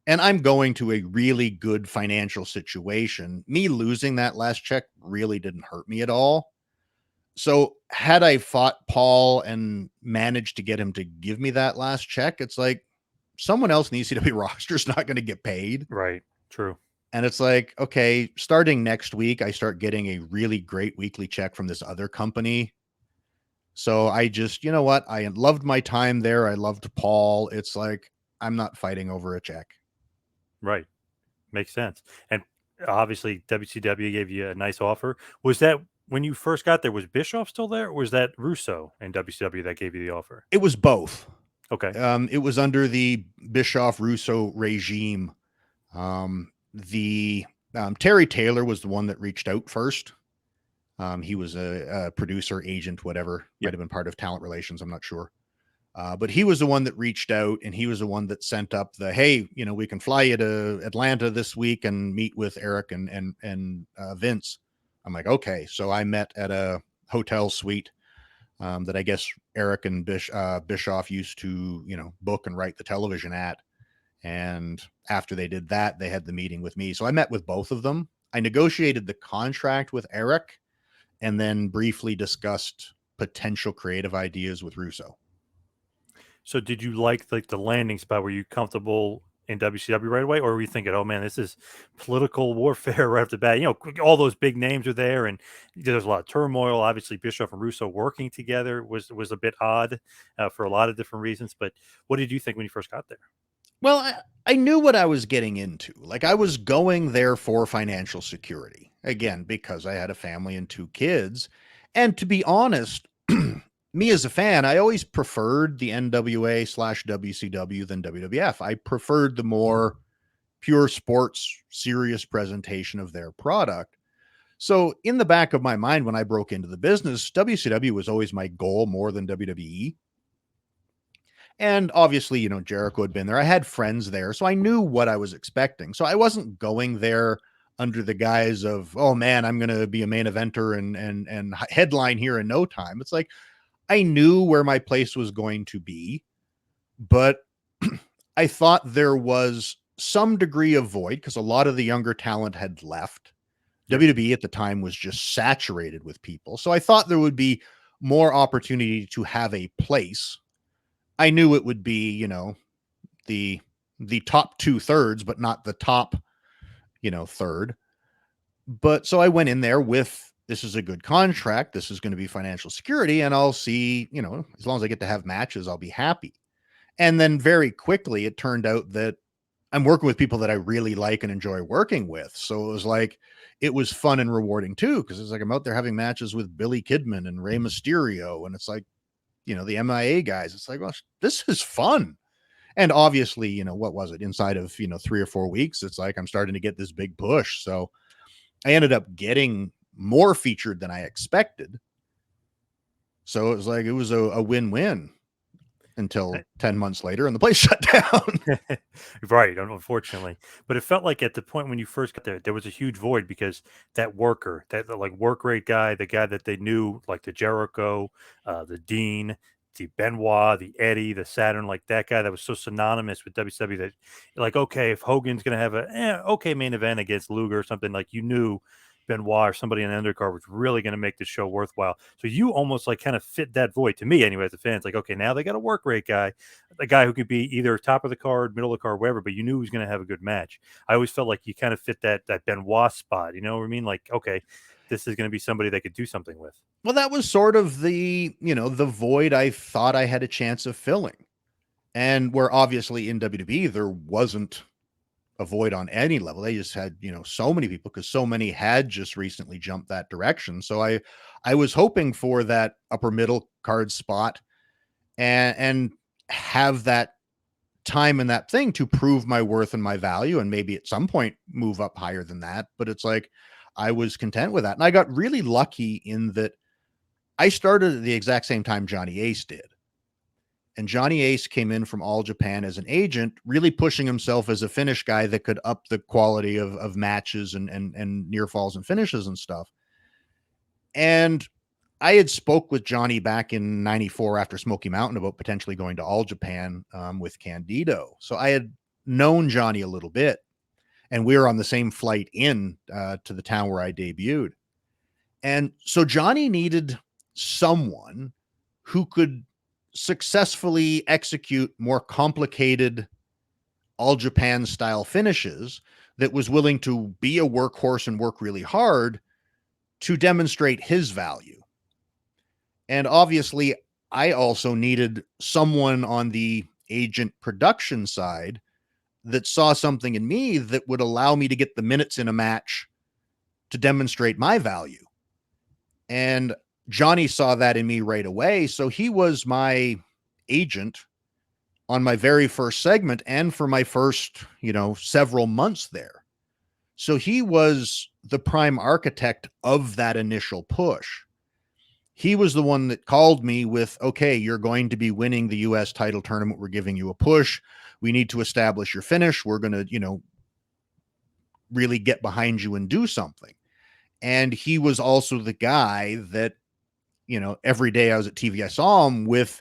And I'm going to a really good financial situation. Me losing that last check really didn't hurt me at all. So had I fought Paul and managed to get him to give me that last check, it's like someone else in the ECW roster is not going to get paid. Right. True. And it's like, okay, starting next week, I start getting a really great weekly check from this other company. So I just, you know what? I loved my time there. I loved Paul. It's like, I'm not fighting over a check. Right. Makes sense. And obviously WCW gave you a nice offer. Was that when you first got there, was Bischoff still there, or was that Russo and WCW that gave you the offer? It was both. Okay. It was under the Bischoff Russo regime. Terry Taylor was the one that reached out first. He was a producer, agent, whatever. Might have been part of talent relations. I'm not sure. But he was the one that reached out, and he was the one that sent up the, hey, we can fly you to Atlanta this week and meet with Eric and Vince. I'm like, okay. So I met at a hotel suite that I guess Eric and Bischoff used to, book and write the television at. And after they did that, they had the meeting with me. So I met with both of them. I negotiated the contract with Eric and then briefly discussed potential creative ideas with Russo. So did you like the landing spot? Were you comfortable in WCW right away, or were you thinking, "Oh man, this is political warfare right off the bat"? All those big names are there, and there's a lot of turmoil. Obviously, Bischoff and Russo working together was a bit odd for a lot of different reasons. But what did you think when you first got there? Well, I knew what I was getting into. Like, I was going there for financial security. Again, because I had a family and 2 kids. And to be honest, me as a fan, I always preferred the NWA/WCW than WWF. I preferred the more pure sports, serious presentation of their product. So in the back of my mind, when I broke into the business, WCW was always my goal more than WWE. And obviously, Jericho had been there. I had friends there, so I knew what I was expecting. So I wasn't going there under the guise of, oh man, I'm going to be a main eventer and headline here in no time. It's like, I knew where my place was going to be, but I thought there was some degree of void because a lot of the younger talent had left. Yep. WWE at the time was just saturated with people. So I thought there would be more opportunity to have a place. I knew it would be, the top 2/3, but not the top, third. But so I went in there with, this is a good contract. This is going to be financial security. And I'll see, as long as I get to have matches, I'll be happy. And then very quickly, it turned out that I'm working with people that I really like and enjoy working with. So it was like, it was fun and rewarding too. Cause it's like, I'm out there having matches with Billy Kidman and Rey Mysterio. And it's like, the MIA guys. It's like, well, this is fun. And obviously, what was it inside of, 3 or 4 weeks? It's like, I'm starting to get this big push. So I ended up getting more featured than I expected. So it was like, it was a win-win until 10 months later and the place shut down. Right, unfortunately. But it felt like at the point when you first got there, there was a huge void because that worker, that like work rate guy, the guy that they knew, like the Jericho, the Dean, the Benoit, the Eddie, the Saturn, like that guy that was so synonymous with WCW that, like, okay, if Hogan's gonna have a okay main event against Luger or something, like you knew Benoit or somebody in the undercard was really going to make the show worthwhile. So you almost like kind of fit that void to me anyway as a fan. It's like, okay, now they got a work rate guy, a guy who could be either top of the card, middle of the card, wherever, but you knew he was going to have a good match. I always felt like you kind of fit that Benoit spot. You know what I mean? Like, okay, this is going to be somebody they could do something with. Well, that was sort of the, the void I thought I had a chance of filling. And where obviously in WWE, there wasn't a void on any level. They just had, so many people because so many had just recently jumped that direction. So I was hoping for that upper middle card spot and have that time in that thing to prove my worth and my value. And maybe at some point move up higher than that. But it's like, I was content with that. And I got really lucky in that I started at the exact same time Johnny Ace did. And Johnny Ace came in from All Japan as an agent, really pushing himself as a finish guy that could up the quality of matches and near falls and finishes and stuff. And I had spoke with Johnny back in 94 after Smoky Mountain about potentially going to All Japan with Candido. So I had known Johnny a little bit, and we were on the same flight in to the town where I debuted. And so Johnny needed someone who could successfully execute more complicated All Japan style finishes, that was willing to be a workhorse and work really hard to demonstrate his value. And obviously, I also needed someone on the agent production side that saw something in me that would allow me to get the minutes in a match to demonstrate my value. And Johnny saw that in me right away. So he was my agent on my very first segment and for my first, several months there. So he was the prime architect of that initial push. He was the one that called me with, okay, you're going to be winning the US title tournament. We're giving you a push. We need to establish your finish. We're going to, really get behind you and do something. And he was also the guy that, every day I was at TV, I saw him with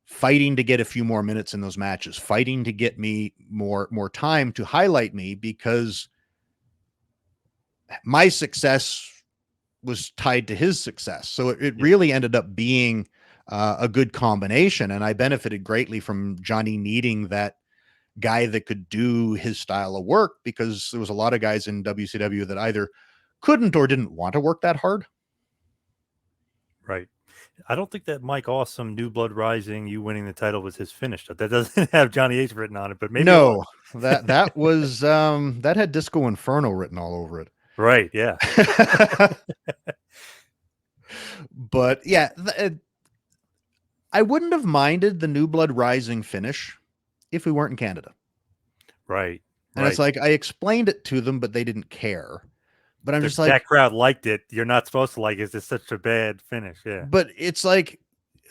fighting to get a few more minutes in those matches, fighting to get me more time to highlight me, because my success was tied to his success. So it really ended up being a good combination. And I benefited greatly from Johnny needing that guy that could do his style of work, because there was a lot of guys in WCW that either couldn't or didn't want to work that hard. Right. I don't think that Mike Awesome, New Blood Rising, you winning the title was his finish. That doesn't have Johnny Ace written on it, but maybe no, that was that had Disco Inferno written all over it. Right. Yeah. But yeah, I wouldn't have minded the New Blood Rising finish if we weren't in Canada. Right. And it's like, I explained it to them, but they didn't care. But I'm just like, that crowd liked it. You're not supposed to like it. It's such a bad finish. Yeah. But it's like,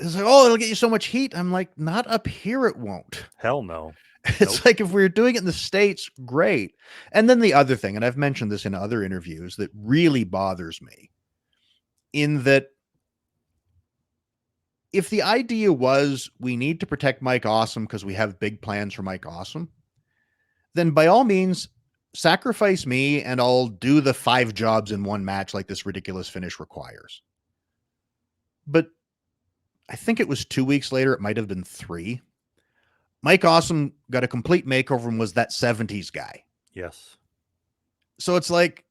oh, it'll get you so much heat. I'm like, not up here. It won't. Hell no. It's like, if we were doing it in the States, great. And then the other thing, and I've mentioned this in other interviews, that really bothers me, in that if the idea was we need to protect Mike Awesome because we have big plans for Mike Awesome, then by all means, sacrifice me and I'll do the 5 jobs in one match like this ridiculous finish requires. But I think it was 2 weeks later, it might have been 3. Mike Awesome got a complete makeover and was that 70s guy. Yes. So it's like,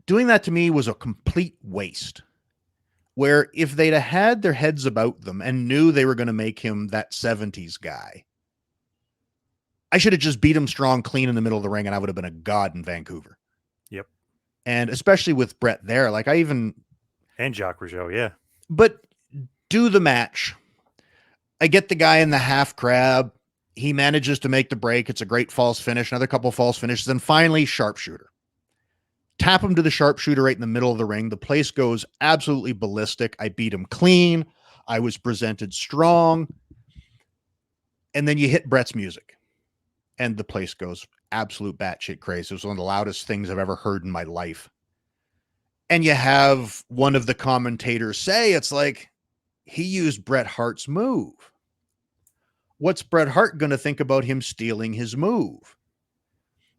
doing that to me was a complete waste. Where if they'd have had their heads about them and knew they were going to make him that 70s guy, I should have just beat him strong, clean in the middle of the ring, and I would have been a god in Vancouver. Yep. And especially with Brett there, like and Jacques Rougeau, yeah. But do the match. I get the guy in the half crab. He manages to make the break. It's a great false finish, another couple false finishes, and finally sharpshooter. Tap him to the sharpshooter right in the middle of the ring. The place goes absolutely ballistic. I beat him clean. I was presented strong. And then you hit Brett's music, and the place goes absolute batshit crazy. It was one of the loudest things I've ever heard in my life. And you have one of the commentators say, it's like, he used Bret Hart's move. What's Bret Hart going to think about him stealing his move?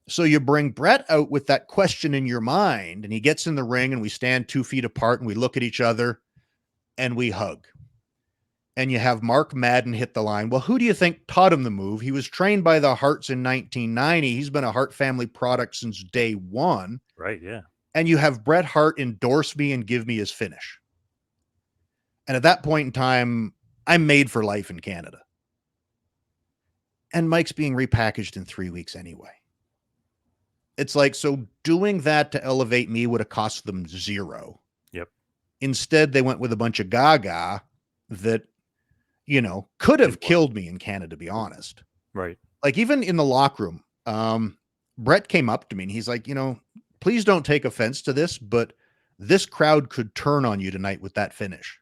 So you bring Bret out with that question in your mind, and he gets in the ring, and we stand 2 feet apart, and we look at each other, and we hug. And you have Mark Madden hit the line. Well, who do you think taught him the move? He was trained by the Harts in 1990. He's been a Hart family product since day one. Right, yeah. And you have Bret Hart endorse me and give me his finish. And at that point in time, I'm made for life in Canada. And Mike's being repackaged in 3 weeks anyway. It's like, so doing that to elevate me would have cost them 0. Yep. Instead, they went with a bunch of gaga that, could have killed me in Canada, to be honest. Right. Like, even in the locker room, Bret came up to me and he's like, please don't take offense to this, but this crowd could turn on you tonight with that finish.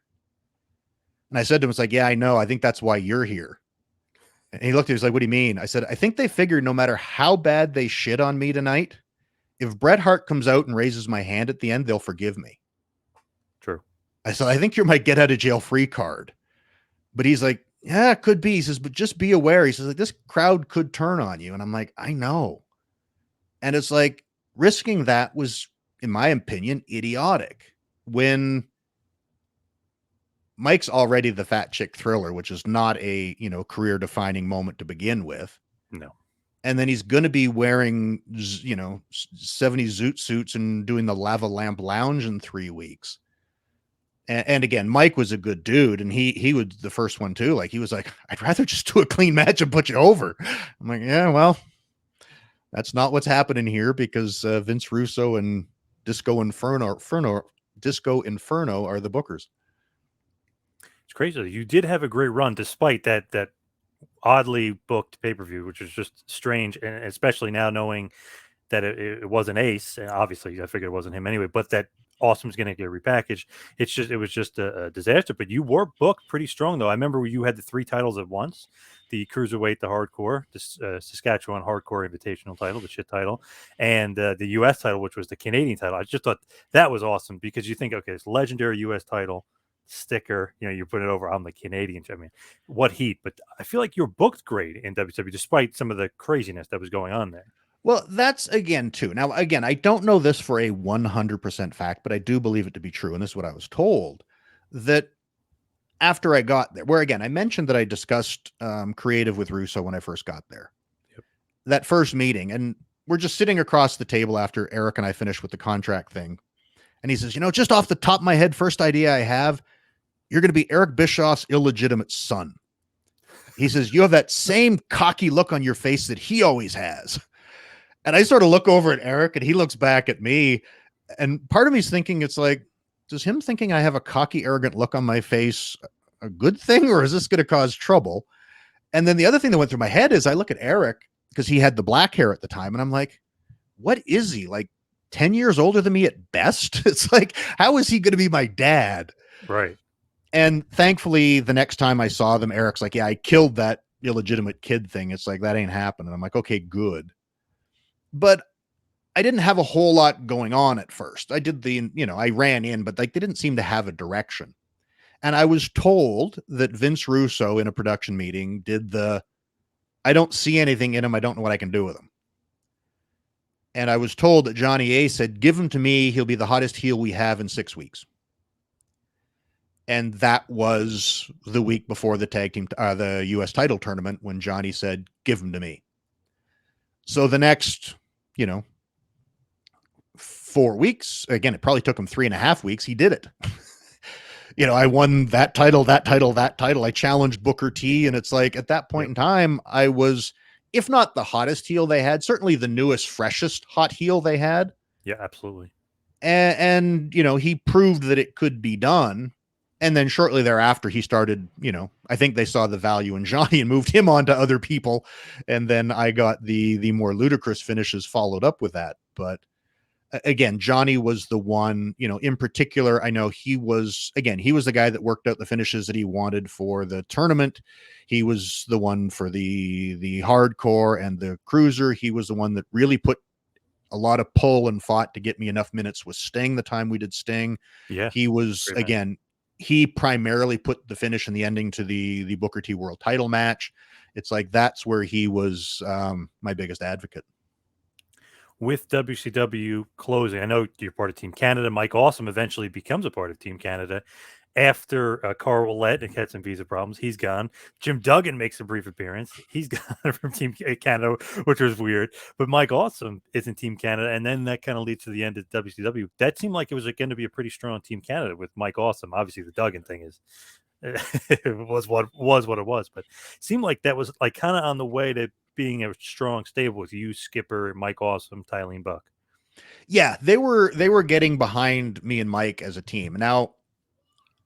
And I said to him, it's like, yeah, I know. I think that's why you're here. And he looked at me, he was like, what do you mean? I said, I think they figured no matter how bad they shit on me tonight, if Bret Hart comes out and raises my hand at the end, they'll forgive me. True. I said, I think you're my get out of jail free card. But he's like, yeah, it could be. He says, but just be aware. He says, like, this crowd could turn on you. And I'm like, I know. And it's like, risking that was, in my opinion, idiotic. When Mike's already the fat chick thriller, which is not a, career defining moment to begin with. No. And then he's going to be wearing, 70s zoot suits and doing the lava lamp lounge in 3 weeks. And again, Mike was a good dude, and he was the first one too. Like, he was like, I'd rather just do a clean match and put you over. I'm like, yeah, well, that's not what's happening here, because Vince Russo and Disco Inferno are the bookers. It's crazy. You did have a great run despite that oddly booked pay-per-view, which is just strange, and especially now knowing that it wasn't Ace, and obviously I figured it wasn't him anyway, but that Awesome's going to get repackaged. It was just a disaster. But you were booked pretty strong, though. I remember you had the 3 titles at once: the cruiserweight, the hardcore, the Saskatchewan hardcore invitational title, the shit title, and the U.S. title, which was the Canadian title. I just thought that was awesome because you think, okay, it's legendary U.S. title sticker. You put it over on the Canadian. I mean, what heat? But I feel like you're booked great in WWE despite some of the craziness that was going on there. Well, that's again too. Now, again, I don't know this for a 100% fact, but I do believe it to be true. And this is what I was told, that after I got there, where again, I mentioned that I discussed creative with Russo when I first got there. Yep. That first meeting, and we're just sitting across the table after Eric and I finished with the contract thing. And he says, just off the top of my head, first idea I have, you're going to be Eric Bischoff's illegitimate son. He says, you have that same cocky look on your face that he always has. And I sort of look over at Eric and he looks back at me. And part of me's thinking, it's like, does him thinking I have a cocky, arrogant look on my face a good thing, or is this going to cause trouble? And then the other thing that went through my head is I look at Eric because he had the black hair at the time. And I'm like, what is he, like 10 years older than me at best? It's like, how is he going to be my dad? Right. And thankfully, the next time I saw them, Eric's like, yeah, I killed that illegitimate kid thing. It's like, that ain't happening. I'm like, okay, good. But I didn't have a whole lot going on at first. I did I ran in, but like they didn't seem to have a direction. And I was told that Vince Russo in a production meeting did I don't see anything in him. I don't know what I can do with him. And I was told that Johnny A said, give him to me. He'll be the hottest heel we have in 6 weeks. And that was the week before the the U.S. title tournament when Johnny said, give him to me. So the next, 4 weeks, again, it probably took him 3.5 weeks. He did it. I won that title. I challenged Booker T. And it's like, at that point in time, I was, if not the hottest heel they had, certainly the newest, freshest hot heel they had. Yeah, absolutely. And he proved that it could be done. And then shortly thereafter, he started, I think they saw the value in Johnny and moved him on to other people. And then I got the more ludicrous finishes followed up with that. But again, Johnny was the one, in particular, I know he was the guy that worked out the finishes that he wanted for the tournament. He was the one for the hardcore and the cruiser. He was the one that really put a lot of pull and fought to get me enough minutes with Sting the time we did Sting. Yeah. He was, again, he primarily put the finish and the ending to the Booker T world title match. It's like, that's where he was my biggest advocate. With WCW closing, I know you're part of Team Canada. Mike Awesome eventually becomes a part of Team Canada after Carl Ouellette had some visa problems. He's gone. Jim Duggan makes a brief appearance. He's gone from Team Canada, which was weird. But Mike Awesome is in Team Canada, and then that kind of leads to the end of WCW. That seemed like it was going to be a pretty strong Team Canada with Mike Awesome. Obviously, the Duggan thing is it was what it was, but it seemed like that was like kind of on the way to being a strong stable with you, Skipper, Mike Awesome, Tylene Buck. Yeah, they were getting behind me and Mike as a team. Now,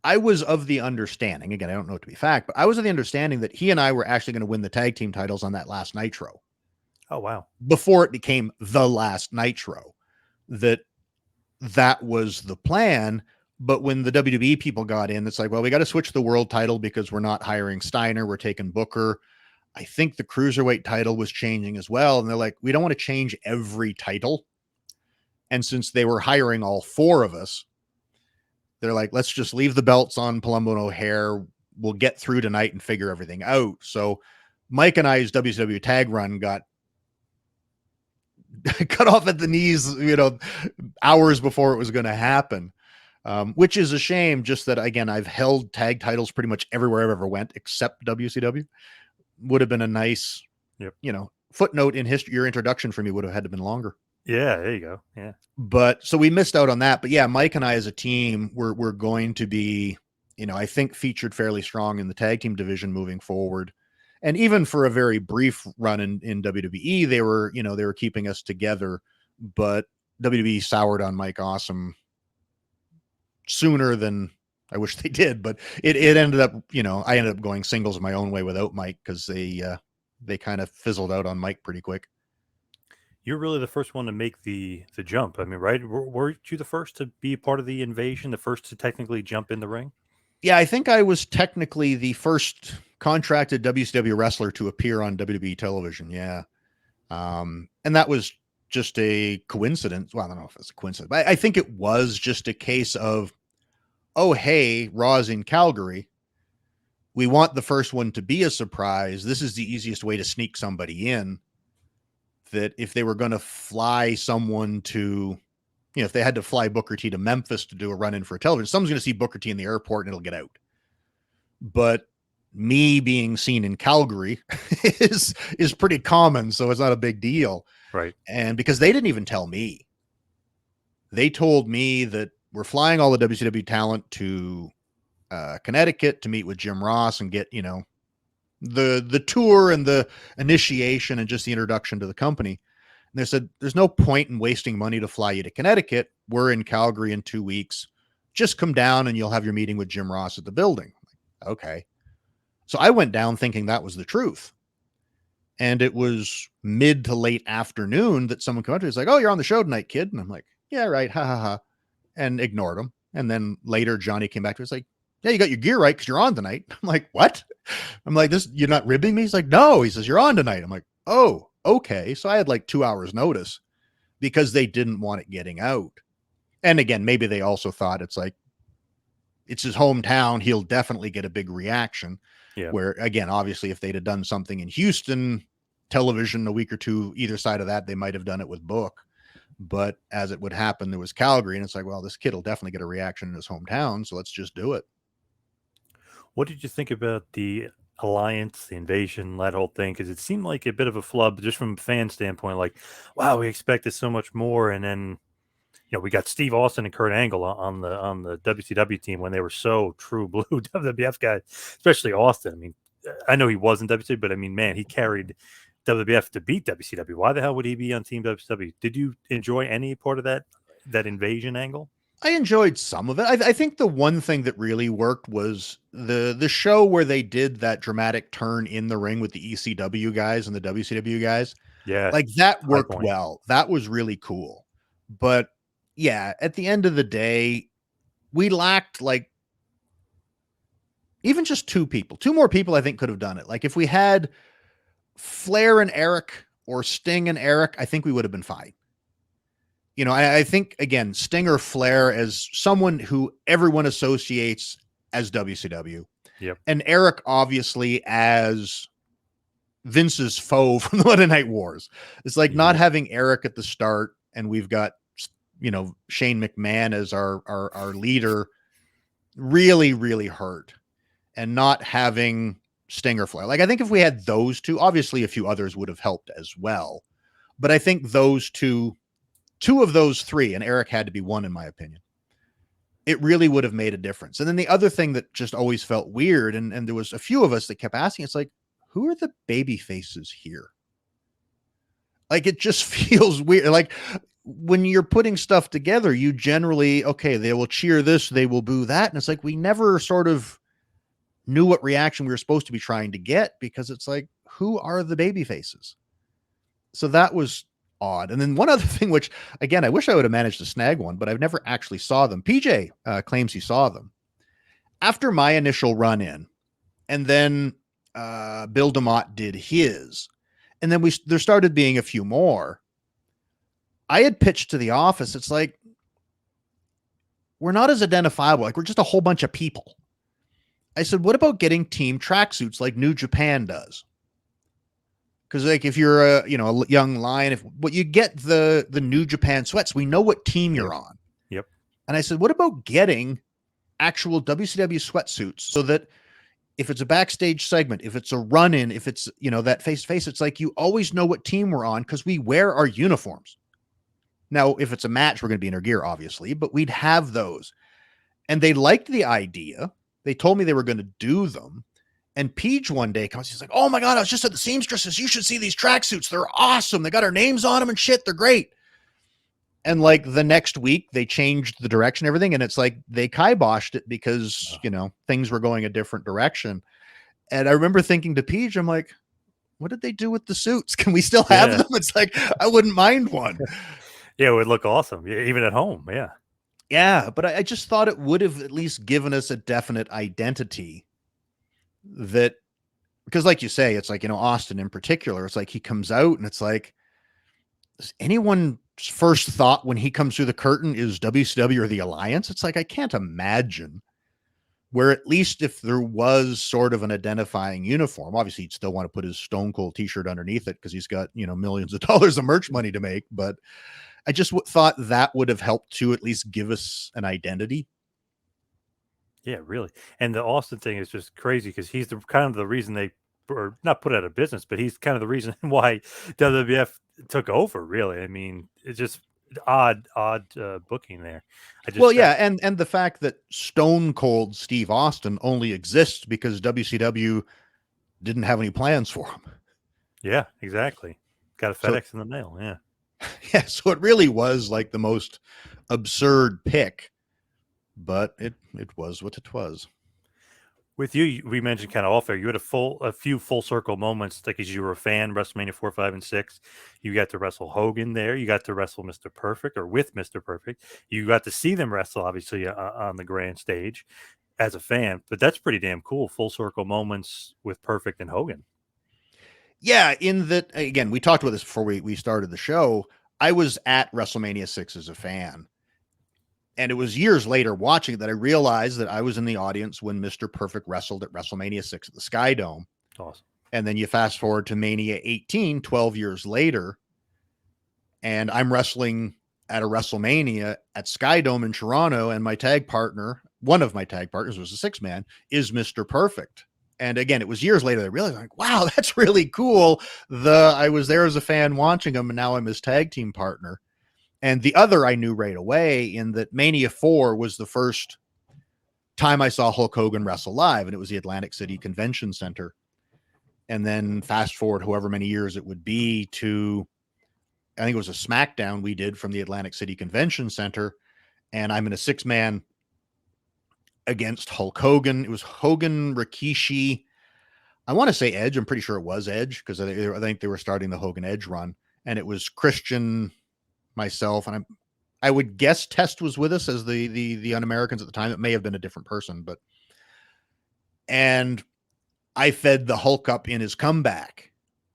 I was of the understanding, again, I don't know it to be fact, but I was of the understanding that he and I were actually going to win the tag team titles on that last Nitro. Oh, wow. Before it became the last Nitro, that was the plan. But when the WWE people got in, it's like, well, we got to switch the world title because we're not hiring Steiner. We're taking Booker. I think the cruiserweight title was changing as well. And they're like, we don't want to change every title. And since they were hiring all 4 of us, they're like, let's just leave the belts on Palumbo and O'Hare. We'll get through tonight and figure everything out. So Mike and I's WCW tag run got cut off at the knees, hours before it was going to happen, which is a shame. Just that, again, I've held tag titles pretty much everywhere I've ever went except WCW. Would have been a nice, footnote in history. Your introduction for me would have had to been longer. Yeah, there you go. Yeah. But so we missed out on that. But yeah, Mike and I as a team, we're going to be, I think featured fairly strong in the tag team division moving forward. And even for a very brief run in WWE, they were keeping us together, but WWE soured on Mike Awesome sooner than I wish they did. But it ended up, I ended up going singles my own way without Mike because they kind of fizzled out on Mike pretty quick. You're really the first one to make the jump. I mean, right? Weren't you the first to be part of the invasion, the first to technically jump in the ring? Yeah, I think I was technically the first contracted WCW wrestler to appear on WWE television. Yeah. And that was just a coincidence. Well, I don't know if it's a coincidence, but I think it was just a case of, oh, hey, Raw's in Calgary. We want the first one to be a surprise. This is the easiest way to sneak somebody in. That if they were going to fly someone to, if they had to fly Booker T to Memphis to do a run in for a television, someone's going to see Booker T in the airport and it'll get out. But me being seen in Calgary is pretty common, so it's not a big deal. Right. And because they didn't even tell me, they told me that we're flying all the WCW talent to Connecticut to meet with Jim Ross and get, the tour and the initiation and just the introduction to the company. And they said, there's no point in wasting money to fly you to Connecticut. We're in Calgary in 2 weeks. Just come down and you'll have your meeting with Jim Ross at the building. Okay. So I went down thinking that was the truth. And it was mid to late afternoon that someone came up to me. It's like, oh, you're on the show tonight, kid. And I'm like, yeah, right. Ha ha ha. And ignored him. And then later Johnny came back to me. It's like, yeah, you got your gear right because you're on tonight. I'm like, what? I'm like, you're not ribbing me? He's like, no. He says, you're on tonight. I'm like, oh, okay. So I had like 2 hours notice because they didn't want it getting out. And again, maybe they also thought it's like, it's his hometown. He'll definitely get a big reaction. Yeah. Where again, obviously, if they'd have done something in Houston television a week or two, either side of that, they might have done it with Book. But as it would happen, there was Calgary, and it's like, well, this kid will definitely get a reaction in his hometown, so let's just do it. What did you think about the alliance, the invasion, that whole thing? Because it seemed like a bit of a flub, just from a fan standpoint. Like, wow, we expected so much more, and then we got Steve Austin and Kurt Angle on the WCW team when they were so true blue WWF guys, especially Austin. I mean, I know he wasn't WCW, but I mean, man, he carried WWF to beat WCW. Why the hell would he be on Team WCW? Did you enjoy any part of that invasion angle? I enjoyed some of it. I think the one thing that really worked was the show where they did that dramatic turn in the ring with the ECW guys and the WCW guys. Yeah, Like that worked well. That was really cool. But yeah, at the end of the day, we lacked like even just two more people I think could have done it. Like if we had Flair and Eric or Sting and Eric, I think we would have been fine. I think again, Sting or Flair as someone who everyone associates as WCW. Yep. And Eric obviously as Vince's foe from the Monday Night Wars. It's like not having Eric at the start and we've got Shane McMahon as our leader really, really hurt. And not having Sting or Flair. Like I think if we had those two, obviously a few others would have helped as well. But I think those two of those three, and Eric had to be one in my opinion, it really would have made a difference. And then the other thing that just always felt weird, and there was a few of us that kept asking, it's like, who are the baby faces here? Like it just feels weird. Like when you're putting stuff together, you generally, okay, they will cheer this, they will boo that. And it's like, we never sort of knew what reaction we were supposed to be trying to get because it's like, who are the baby faces? So that was odd. And then one other thing, which again, I wish I would have managed to snag one, but I've never actually saw them. PJ claims he saw them after my initial run in. And then Bill DeMott did his. And then there started being a few more. I had pitched to the office. It's like, we're not as identifiable. Like we're just a whole bunch of people. I said, what about getting team tracksuits like New Japan does? Because like if you're a young lion, but you get the New Japan sweats, we know what team you're on. Yep. And I said, what about getting actual WCW sweatsuits so that if it's a backstage segment, if it's a run-in, if it's that face-to-face, it's like you always know what team we're on because we wear our uniforms. Now, if it's a match, we're going to be in our gear, obviously, but we'd have those. And they liked the idea. They told me they were going to do them. And Peach one day comes, he's like, oh my God, I was just at the seamstresses. You should see these tracksuits. They're awesome. They got our names on them and shit. They're great. And like the next week they changed the direction, everything. And it's like, they kiboshed it because, things were going a different direction. And I remember thinking to Peach, I'm like, what did they do with the suits? Can we still have them? It's like, I wouldn't mind one. Yeah, it would look awesome, even at home. Yeah. Yeah, but I just thought it would have at least given us a definite identity that, because like you say, it's like, Austin in particular, it's like he comes out and it's like, does anyone's first thought when he comes through the curtain is WCW or the Alliance? It's like, I can't imagine where, at least if there was sort of an identifying uniform, obviously he'd still want to put his Stone Cold t-shirt underneath it because he's got, millions of dollars of merch money to make. But I just thought that would have helped to at least give us an identity. Yeah, really. And the Austin thing is just crazy because he's the kind of the reason they, or not put out of business, but he's kind of the reason why WWF took over. Really, I mean, it's just odd booking there. Well, yeah, and the fact that Stone Cold Steve Austin only exists because WCW didn't have any plans for him. Yeah, exactly. Got a FedEx in the mail. Yeah. Yeah, so it really was like the most absurd pick, but it was what it was. With you, we mentioned kind of off air, you had a few full circle moments, like as you were a fan, WrestleMania 4, 5, and 6. You got to wrestle Hogan there. You got to wrestle Mr. Perfect, or with Mr. Perfect. You got to see them wrestle, obviously, on the grand stage as a fan. But that's pretty damn cool. Full circle moments with Perfect and Hogan. Yeah, in that, again, we talked about this before we started the show. I was at WrestleMania 6 as a fan. And it was years later watching that I realized that I was in the audience when Mr. Perfect wrestled at WrestleMania 6 at the Sky Dome. Awesome. And then you fast forward to Mania 18, 12 years later, and I'm wrestling at a WrestleMania at Sky Dome in Toronto, and my tag partner, one of my tag partners was a 6-man, is Mr. Perfect. And again, it was years later that I realized, like, wow, that's really cool. I was there as a fan watching him, and now I'm his tag team partner. And the other I knew right away, in that Mania 4 was the first time I saw Hulk Hogan wrestle live, and it was the Atlantic City Convention Center. And then fast forward however many years it would be to, I think it was a SmackDown we did from the Atlantic City Convention Center, and I'm in a 6-man against Hulk Hogan. It was Hogan, Rikishi, I want to say Edge. I'm pretty sure it was Edge because I think they were starting the Hogan Edge run, and it was Christian, myself, and I would guess Test was with us as the Un-Americans at the time. It may have been a different person, and I fed the Hulk up in his comeback,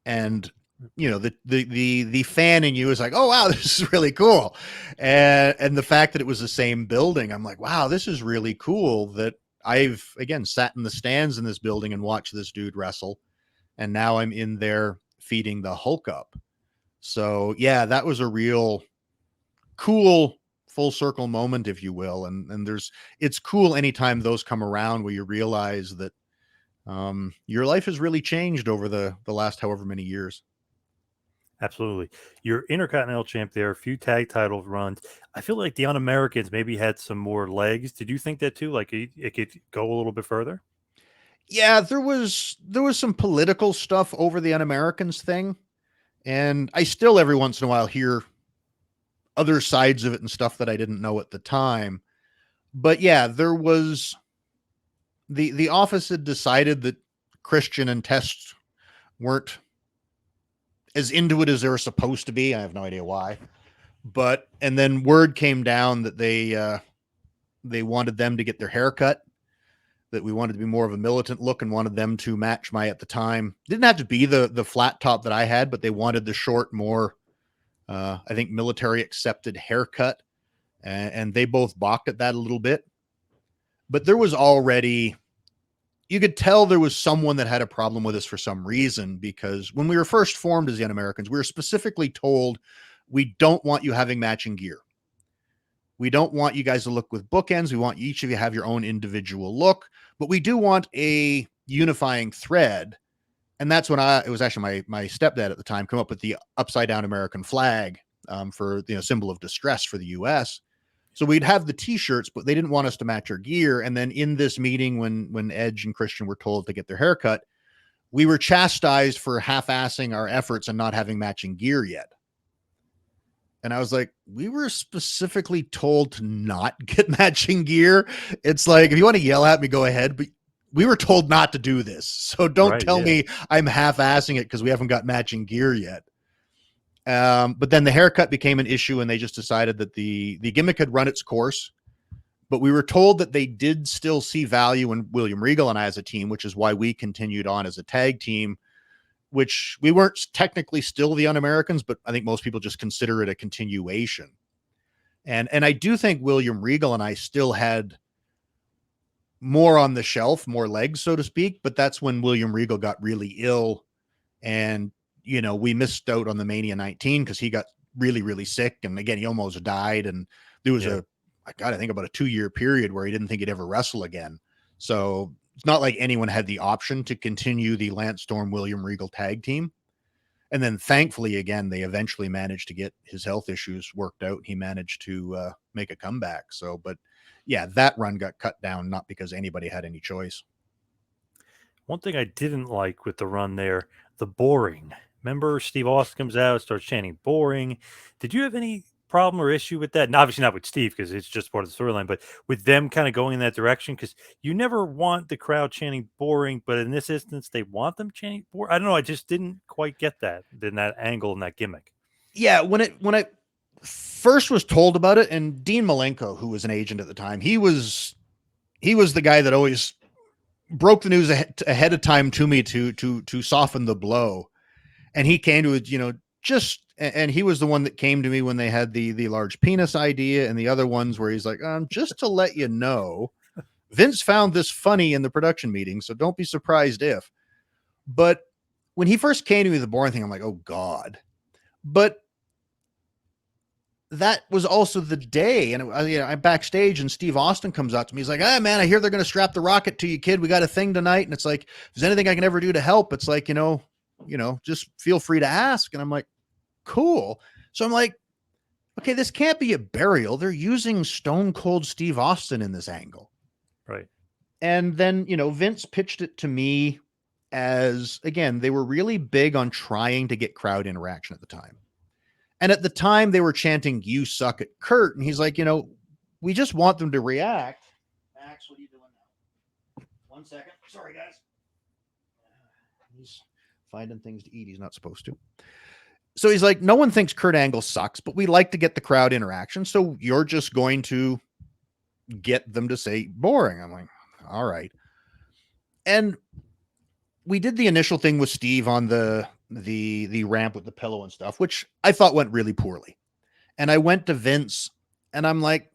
and the fan in you is like, oh wow, this is really cool, and the fact that it was the same building, I'm like, wow, this is really cool that I've again sat in the stands in this building and watched this dude wrestle, and now I'm in there feeding the Hulk up. So yeah, that was a real cool full circle moment, if you will. And it's cool anytime those come around where you realize that your life has really changed over the last however many years. Absolutely. You're Intercontinental champ there, a few tag title runs. I feel like the Un-Americans maybe had some more legs. Did you think that too? Like it could go a little bit further? Yeah, there was some political stuff over the Un-Americans thing. And I still every once in a while hear other sides of it and stuff that I didn't know at the time. But yeah, there was the office had decided that Christian and Test weren't as into it as they were supposed to be. I have no idea why. And then word came down that they wanted them to get their hair cut, that we wanted to be more of a militant look and wanted them to match my, at the time, didn't have to be the flat top that I had, but they wanted the short, more I think military accepted haircut, and they both balked at that a little bit. But there was already, you could tell there was someone that had a problem with us for some reason, because when we were first formed as the Un-Americans, we were specifically told, we don't want you having matching gear. We don't want you guys to look with bookends. We want each of you to have your own individual look, but we do want a unifying thread. And that's when it was actually my stepdad at the time come up with the upside down American flag for symbol of distress for the US. So we'd have the t-shirts, but they didn't want us to match our gear. And then in this meeting, when Edge and Christian were told to get their haircut, we were chastised for half-assing our efforts and not having matching gear yet. And I was like, we were specifically told to not get matching gear. It's like, if you want to yell at me, go ahead, but we were told not to do this. So don't Right, tell yeah. me I'm half-assing it because we haven't got matching gear yet. But then the haircut became an issue, and they just decided that the gimmick had run its course. But we were told that they did still see value in William Regal and I as a team, which is why we continued on as a tag team, which we weren't technically still the Un-Americans, but I think most people just consider it a continuation. And I do think William Regal and I still had more on the shelf, more legs, so to speak. But that's when William Regal got really ill, and we missed out on the Mania 19 because he got really, really sick, and again, he almost died. And there was I think about a 2-year period where he didn't think he'd ever wrestle again. So it's not like anyone had the option to continue the Landstorm William Regal tag team. And then thankfully, again, they eventually managed to get his health issues worked out. He managed to make a comeback. So, but yeah, that run got cut down, not because anybody had any choice. One thing I didn't like with the run there, the boring. Remember, Steve Austin comes out, starts chanting boring. Did you have any problem or issue with that? And obviously not with Steve because it's just part of the storyline, but with them kind of going in that direction because you never want the crowd chanting boring, but in this instance, they want them chanting boring. I don't know. I just didn't quite get that in that angle and that gimmick. Yeah, when I first was told about it, and Dean Malenko, who was an agent at the time, he was the guy that always broke the news ahead of time to me to soften the blow. And he came to it, and he was the one that came to me when they had the large penis idea and the other ones where he's like, just to let you know, Vince found this funny in the production meeting, so don't be surprised if. But when he first came to me, the boring thing, I'm like, oh God. But that was also the day, and I'm backstage, and Steve Austin comes out to me. He's like, man, I hear they're going to strap the rocket to you, kid. We got a thing tonight. And it's like, if there's anything I can ever do to help, it's like, just feel free to ask. And I'm like, cool. So I'm like, okay, this can't be a burial. They're using Stone Cold Steve Austin in this angle. Right. And then, Vince pitched it to me as, again, they were really big on trying to get crowd interaction at the time. And at the time they were chanting, "You suck at Kurt." And he's like, we just want them to react. Max, what are you doing now? 1 second. Sorry, guys. He's finding things to eat he's not supposed to. So he's like, no one thinks Kurt Angle sucks, but we like to get the crowd interaction. So you're just going to get them to say boring. I'm like, all right. And we did the initial thing with Steve on the ramp with the pillow and stuff, which I thought went really poorly. And I went to Vince and I'm like,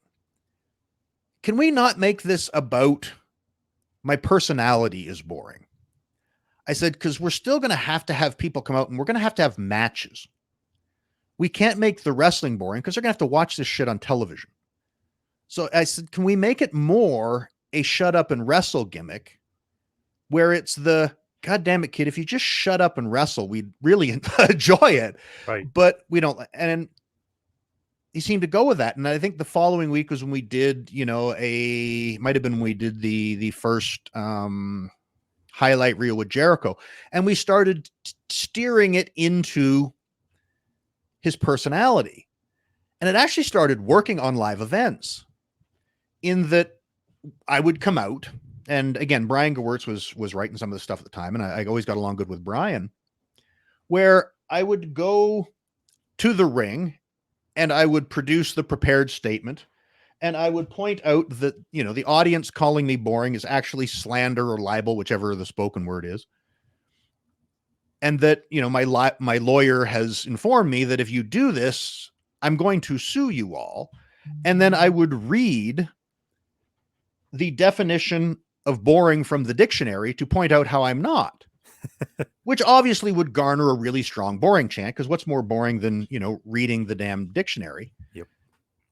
can we not make this about my personality is boring? I said, because we're still going to have people come out and we're going to have matches. We can't make the wrestling boring because they're going to have to watch this shit on television. So I said, can we make it more a shut up and wrestle gimmick where it's the, God damn it, kid, if you just shut up and wrestle, we'd really enjoy it. Right. But we don't. And he seemed to go with that. And I think the following week was when we did, might have been when we did the first highlight reel with Jericho. And we started steering it into his personality. And it actually started working on live events in that I would come out. And again, Brian Gewirtz was writing some of the stuff at the time. And I always got along good with Brian, where I would go to the ring and I would produce the prepared statement. And I would point out that, the audience calling me boring is actually slander or libel, whichever the spoken word is. And that, my lawyer has informed me that if you do this, I'm going to sue you all. And then I would read the definition of boring from the dictionary to point out how I'm not, which obviously would garner a really strong boring chant. Because what's more boring than, reading the damn dictionary? Yep.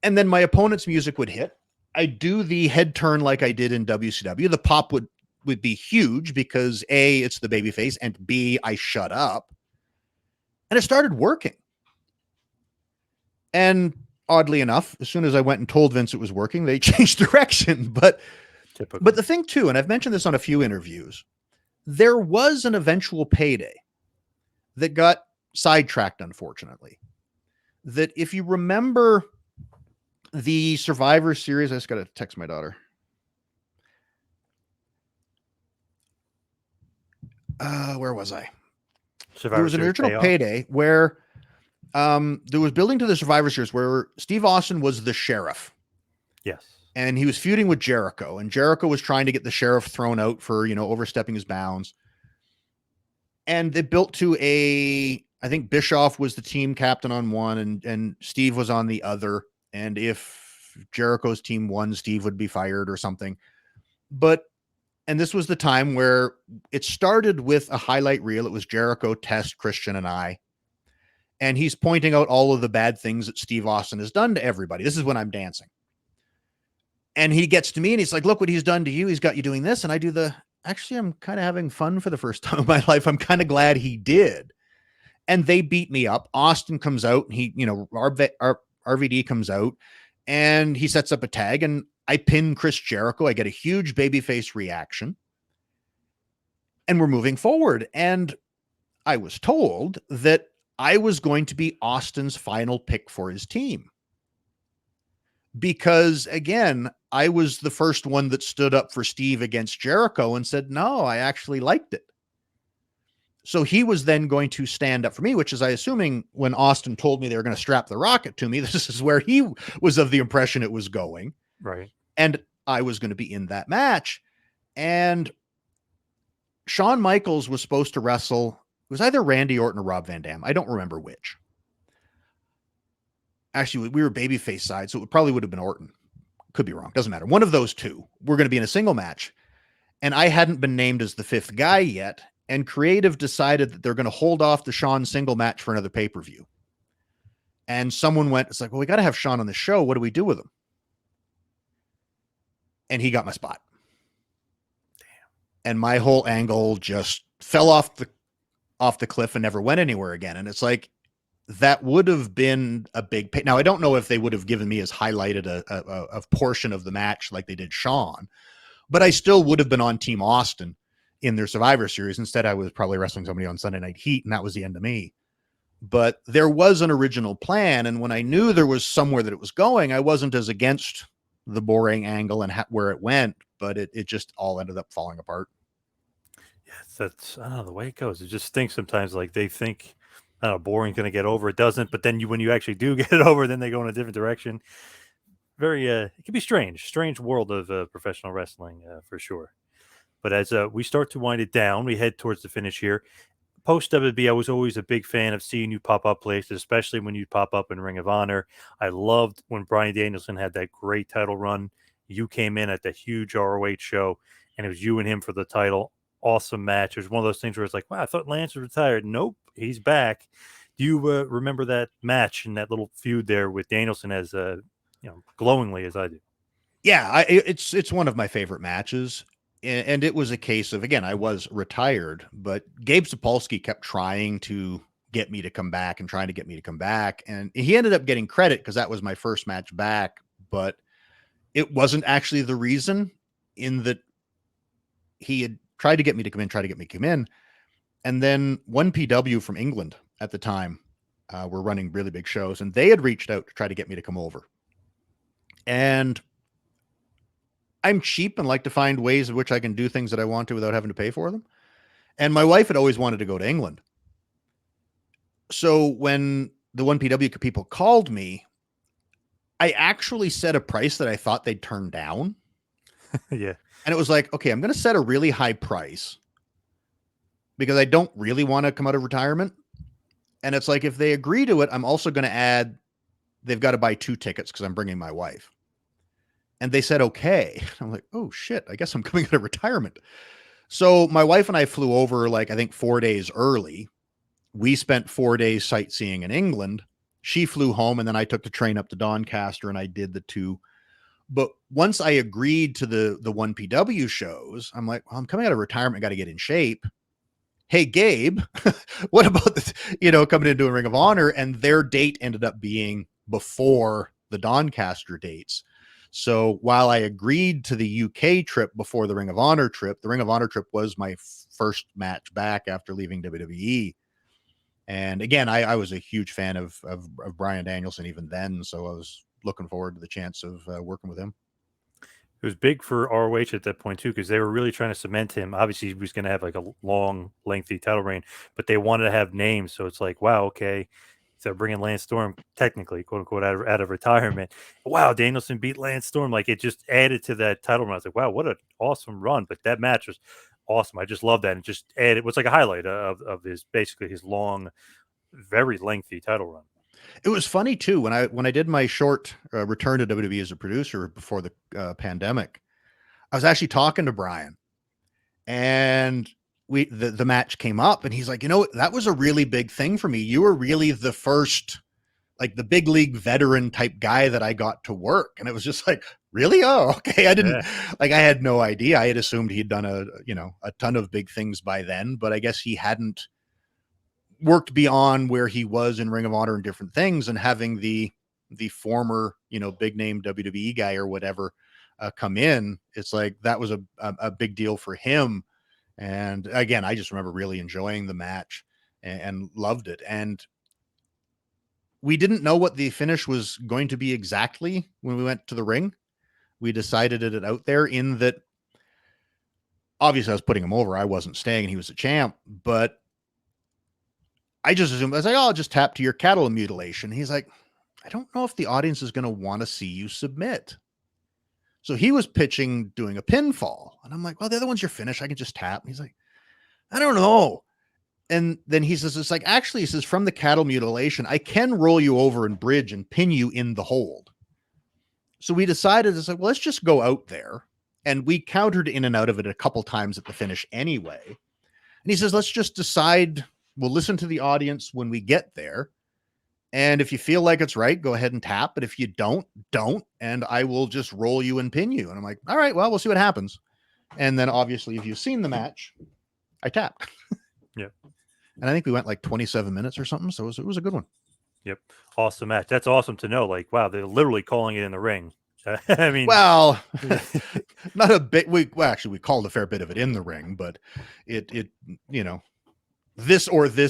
And then my opponent's music would hit. I do the head turn like I did in WCW. The pop would be huge because A, it's the babyface, and B, I shut up. And it started working. And oddly enough, as soon as I went and told Vince it was working, they changed direction. But the thing too, and I've mentioned this on a few interviews, there was an eventual payday that got sidetracked, unfortunately. That if you remember the Survivor Series, I just got to text my daughter. where was I? There Survivor was an Series original payoff. Payday where there was building to the Survivor Series where Steve Austin was the sheriff. Yes. And he was feuding with Jericho, and Jericho was trying to get the sheriff thrown out for, overstepping his bounds. And they built to I think Bischoff was the team captain on one, and Steve was on the other. And if Jericho's team won, Steve would be fired or something. And this was the time where it started with a highlight reel. It was Jericho, Test, Christian, and I. And he's pointing out all of the bad things that Steve Austin has done to everybody. This is when I'm dancing. And he gets to me and he's like, look what he's done to you. He's got you doing this. And I do actually, I'm kind of having fun for the first time in my life. I'm kind of glad he did. And they beat me up. Austin comes out and he, RVD comes out and he sets up a tag and I pin Chris Jericho. I get a huge babyface reaction and we're moving forward. And I was told that I was going to be Austin's final pick for his team. Because again, I was the first one that stood up for Steve against Jericho and said, no, I actually liked it. So he was then going to stand up for me, which is, I assuming when Austin told me they were going to strap the rocket to me, this is where he was of the impression it was going. Right. And I was going to be in that match. And Shawn Michaels was supposed to wrestle. It was either Randy Orton or Rob Van Dam. I don't remember which. Actually, we were babyface side, so it probably would have been Orton. Could be wrong. Doesn't matter. One of those two. We're going to be in a single match. And I hadn't been named as the fifth guy yet. And Creative decided that they're going to hold off the Shawn single match for another pay-per-view. And someone went, it's like, well, we got to have Shawn on the show. What do we do with him? And he got my spot. Damn. And my whole angle just fell off the cliff and never went anywhere again. And it's like, that would have been a big pay. Now, I don't know if they would have given me as highlighted a portion of the match like they did Shawn, but I still would have been on Team Austin in their Survivor Series. Instead, I was probably wrestling somebody on Sunday Night Heat, and that was the end of me. But there was an original plan, and when I knew there was somewhere that it was going, I wasn't as against the boring angle and where it went, but it just all ended up falling apart. Yes, that's, I don't know, the way it goes. It just stinks sometimes. Like they think, I don't know, boring's going to get over. It doesn't. But then when you actually do get it over, then they go in a different direction. Very, it can be strange world of professional wrestling for sure. But as we start to wind it down, we head towards the finish here. Post WB, I was always a big fan of seeing you pop up places, especially when you pop up in Ring of Honor. I loved when Bryan Danielson had that great title run. You came in at the huge ROH show, and it was you and him for the title. Awesome match. It was one of those things where it's like, wow, I thought Lance was retired. Nope, he's back. Do you remember that match and that little feud there with Danielson as glowingly as I do? Yeah, it's one of my favorite matches. And it was a case of, again, I was retired, but Gabe Sapolsky kept trying to get me to come back and trying to get me to come back. And he ended up getting credit because that was my first match back, but it wasn't actually the reason, in that he had tried to get me to come in. And then 1PW from England at the time were running really big shows, and they had reached out to try to get me to come over. And I'm cheap and like to find ways in which I can do things that I want to without having to pay for them. And my wife had always wanted to go to England. So when the 1PW people called me, I actually set a price that I thought they'd turn down. Yeah. And it was like, okay, I'm going to set a really high price because I don't really want to come out of retirement. And it's like, if they agree to it, I'm also going to add, they've got to buy 2 tickets because I'm bringing my wife. And they said, okay. I'm like, oh shit, I guess I'm coming out of retirement. So my wife and I flew over, like, I think 4 days early. We spent 4 days sightseeing in England. She flew home, and then I took the train up to Doncaster and I did the 2. But once I agreed to the 1PW shows, I'm like, well, I'm coming out of retirement. Got to get in shape. Hey, Gabe, what about this, coming into a Ring of Honor? And their date ended up being before the Doncaster dates. So while I agreed to the UK trip before the Ring of Honor trip was my first match back after leaving WWE. And again, I was a huge fan of Bryan Danielson even then. So I was looking forward to the chance of working with him. It was big for ROH at that point too, because they were really trying to cement him. Obviously, he was going to have like a long, lengthy title reign, but they wanted to have names. So it's like, wow, okay. So bringing Lance Storm, technically, quote unquote, out of retirement. Wow, Danielson beat Lance Storm. Like it just added to that title run. I was like, wow, what an awesome run. But that match was awesome. I just love that. And just added, it was like a highlight of his basically his long, very lengthy title run. It was funny too when I did my short return to WWE as a producer before the pandemic. I was actually talking to Brian, and the match came up, and he's like, that was a really big thing for me. You were really the first, like the big league veteran type guy that I got to work. And it was just like, really? Oh, okay. Yeah. I had no idea. I had assumed he'd done a ton of big things by then, but I guess he hadn't worked beyond where he was in Ring of Honor and different things. And having the former, big name WWE guy or whatever come in, it's like, that was a big deal for him. And again, I just remember really enjoying the match and loved it. And we didn't know what the finish was going to be exactly when we went to the ring. We decided it out there in that obviously I was putting him over. I wasn't staying and he was a champ, but I just assumed, I was like, oh, I'll just tap to your cattle mutilation. He's like, I don't know if the audience is going to want to see you submit. So he was pitching doing a pinfall. And I'm like, well, the other one's your finish. I can just tap. And he's like, I don't know. And then he says, it's like, actually, he says, from the cattle mutilation, I can roll you over and bridge and pin you in the hold. So we decided, it's like, well, let's just go out there. And we countered in and out of it a couple times at the finish anyway. And he says, let's just decide. We'll listen to the audience when we get there. And if you feel like it's right, go ahead and tap. But if you don't. And I will just roll you and pin you. And I'm like, all right, well, we'll see what happens. And then obviously, if you've seen the match, I tapped. Yeah. And I think we went like 27 minutes or something. So it was a good one. Yep. Awesome match. That's awesome to know. Like, wow, they're literally calling it in the ring. I mean, well, not a bit. Actually, we called a fair bit of it in the ring, but it, this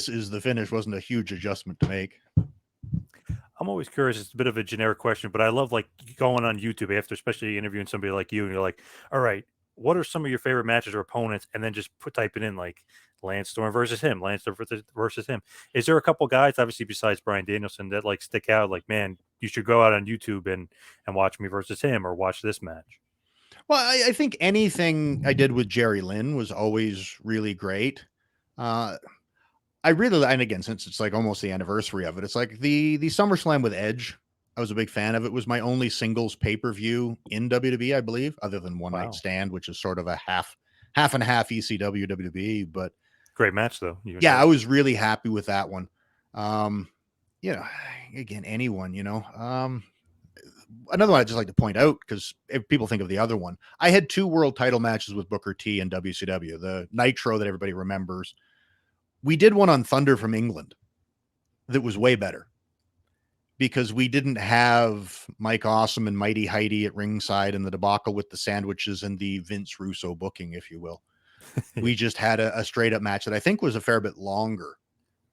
is the finish wasn't a huge adjustment to make. I'm always curious. It's a bit of a generic question, but I love like going on YouTube after, especially interviewing somebody like you, and you're like, all right, what are some of your favorite matches or opponents? And then just type it in like Lance Storm versus him, Lance Storm versus him. Is there a couple guys, obviously besides Bryan Danielson, that like stick out? Like, man, you should go out on YouTube and watch me versus him, or watch this match. Well, I think anything I did with Jerry Lynn was always really great. I really, and again, since it's like almost the anniversary of it, it's like the SummerSlam with Edge. I was a big fan of. It was my only singles pay-per-view in WWE, I believe, other than One Night Stand, which is sort of a half and half ECW WWE. But great match though. I was really happy with that one. Again, anyone, another one I'd just like to point out, because if people think of the other one, I had 2 world title matches with Booker T and WCW, the Nitro that everybody remembers. We did one on Thunder from England that was way better because we didn't have Mike Awesome and Mighty Heidi at ringside and the debacle with the sandwiches and the Vince Russo booking, if you will. We just had a straight up match that I think was a fair bit longer,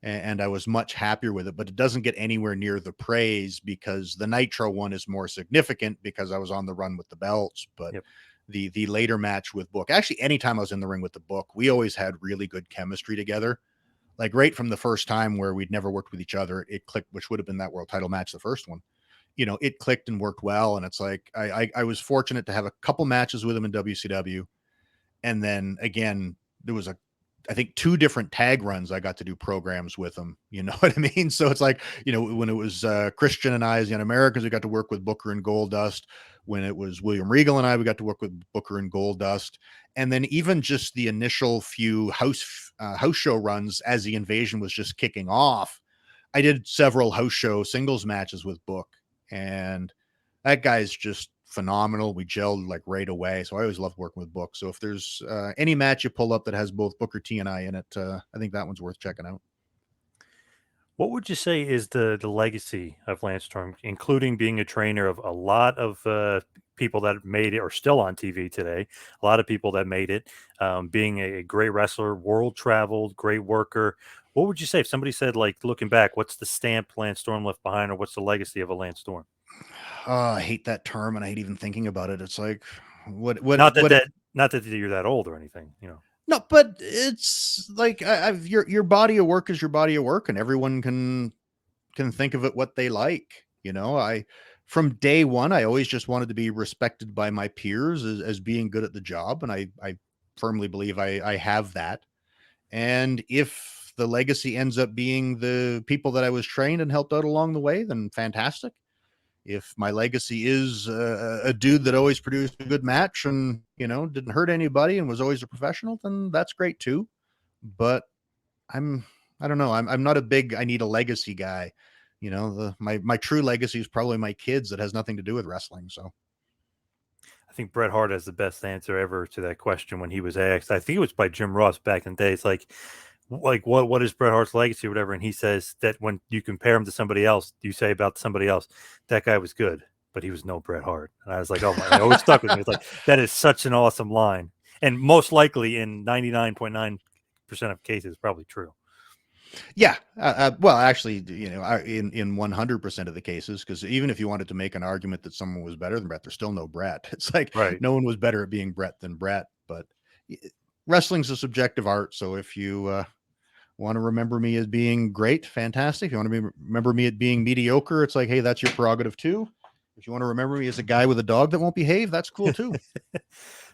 and I was much happier with it, but it doesn't get anywhere near the praise because the Nitro one is more significant because I was on the run with the belts. But the later match with Book, actually, anytime I was in the ring with the Book, we always had really good chemistry together. Like right from the first time where we'd never worked with each other, it clicked, which would have been that world title match, the first one. It clicked and worked well. And it's like, I was fortunate to have a couple matches with him in WCW. And then again, there was I think 2 different tag runs I got to do programs with him. You know what I mean? So it's like, when it was Christian and I as Young Americans, we got to work with Booker and Goldust. When it was William Regal and I, we got to work with Booker and Goldust. And then even just the initial few house show runs as the Invasion was just kicking off, I did several house show singles matches with Book, and that guy's just phenomenal. We gelled like right away. So I always love working with Book. So if there's any match you pull up that has both Booker T and I in it, I think that one's worth checking out. What would you say is the legacy of Lance Storm, including being a trainer of a lot of people that made it or still on TV today, a lot of people that made it, being a great wrestler, world traveled, great worker? What would you say if somebody said, like, looking back, what's the stamp Lance Storm left behind, or what's the legacy of a Lance Storm? I hate that term, and I hate even thinking about it. It's like, Not that what not that you're that old or anything, you know. No, but it's like your body of work is your body of work, and everyone can think of it what they like. You know, I from day one, I always just wanted to be respected by my peers as being good at the job, and I firmly believe I have that. And if the legacy ends up being the people that I was trained and helped out along the way, then fantastic. If my legacy is a dude that always produced a good match and didn't hurt anybody and was always a professional, then that's great too. But I'm I don't know. I'm not a big I need a legacy guy. My true legacy is probably my kids that has nothing to do with wrestling. So I think Bret Hart has the best answer ever to that question when he was asked. I think it was by Jim Ross back in the day. It's like what is Bret Hart's legacy or whatever, and he says that when you compare him to somebody else, you say about somebody else, that guy was good, but he was no Bret Hart. And I was like, oh my, it always stuck with me. It's like that is such an awesome line, and most likely in 99.9% of cases, probably true. yeah, well, actually, in 100% of the cases, because even if you wanted to make an argument that someone was better than Bret, there's still no Bret. It's like Right. no one was better at being Bret than Bret. But wrestling's a subjective art, so if you want to remember me as being great, fantastic. If you want to remember me as being mediocre, it's like, hey, that's your prerogative too. If you want to remember me as a guy with a dog that won't behave, that's cool too.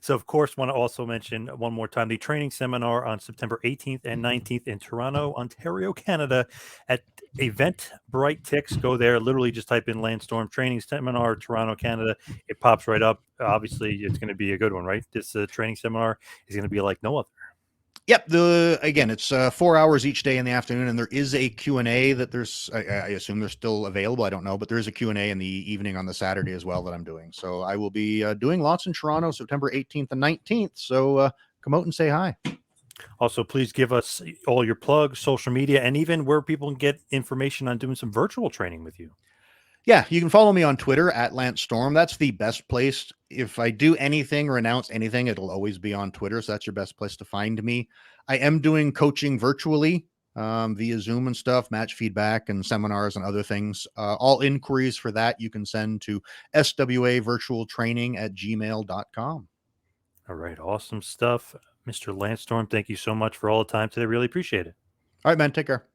So, of course, want to also mention one more time the training seminar on September 18th and 19th in Toronto, Ontario, Canada at Eventbrite Tix. Go there, literally just type in Landstorm Training Seminar, Toronto, Canada. It pops right up. Obviously, it's going to be a good one, right? This training seminar is going to be like no other. Yep. It's 4 hours each day in the afternoon, and there is a Q&A that I assume they're still available. I don't know, but there is a Q&A in the evening on the Saturday as well that I'm doing. So I will be doing lots in Toronto, September 18th and 19th. So come out and say hi. Also, please give us all your plugs, social media, and even where people can get information on doing some virtual training with you. Yeah, you can follow me on Twitter at Lance Storm. That's the best place. If I do anything or announce anything, it'll always be on Twitter. So that's your best place to find me. I am doing coaching virtually via Zoom and stuff, match feedback and seminars and other things. All inquiries for that you can send to swavirtualtraining@gmail.com. All right. Awesome stuff. Mr. Landstorm, thank you so much for all the time today. Really appreciate it. All right, man. Take care.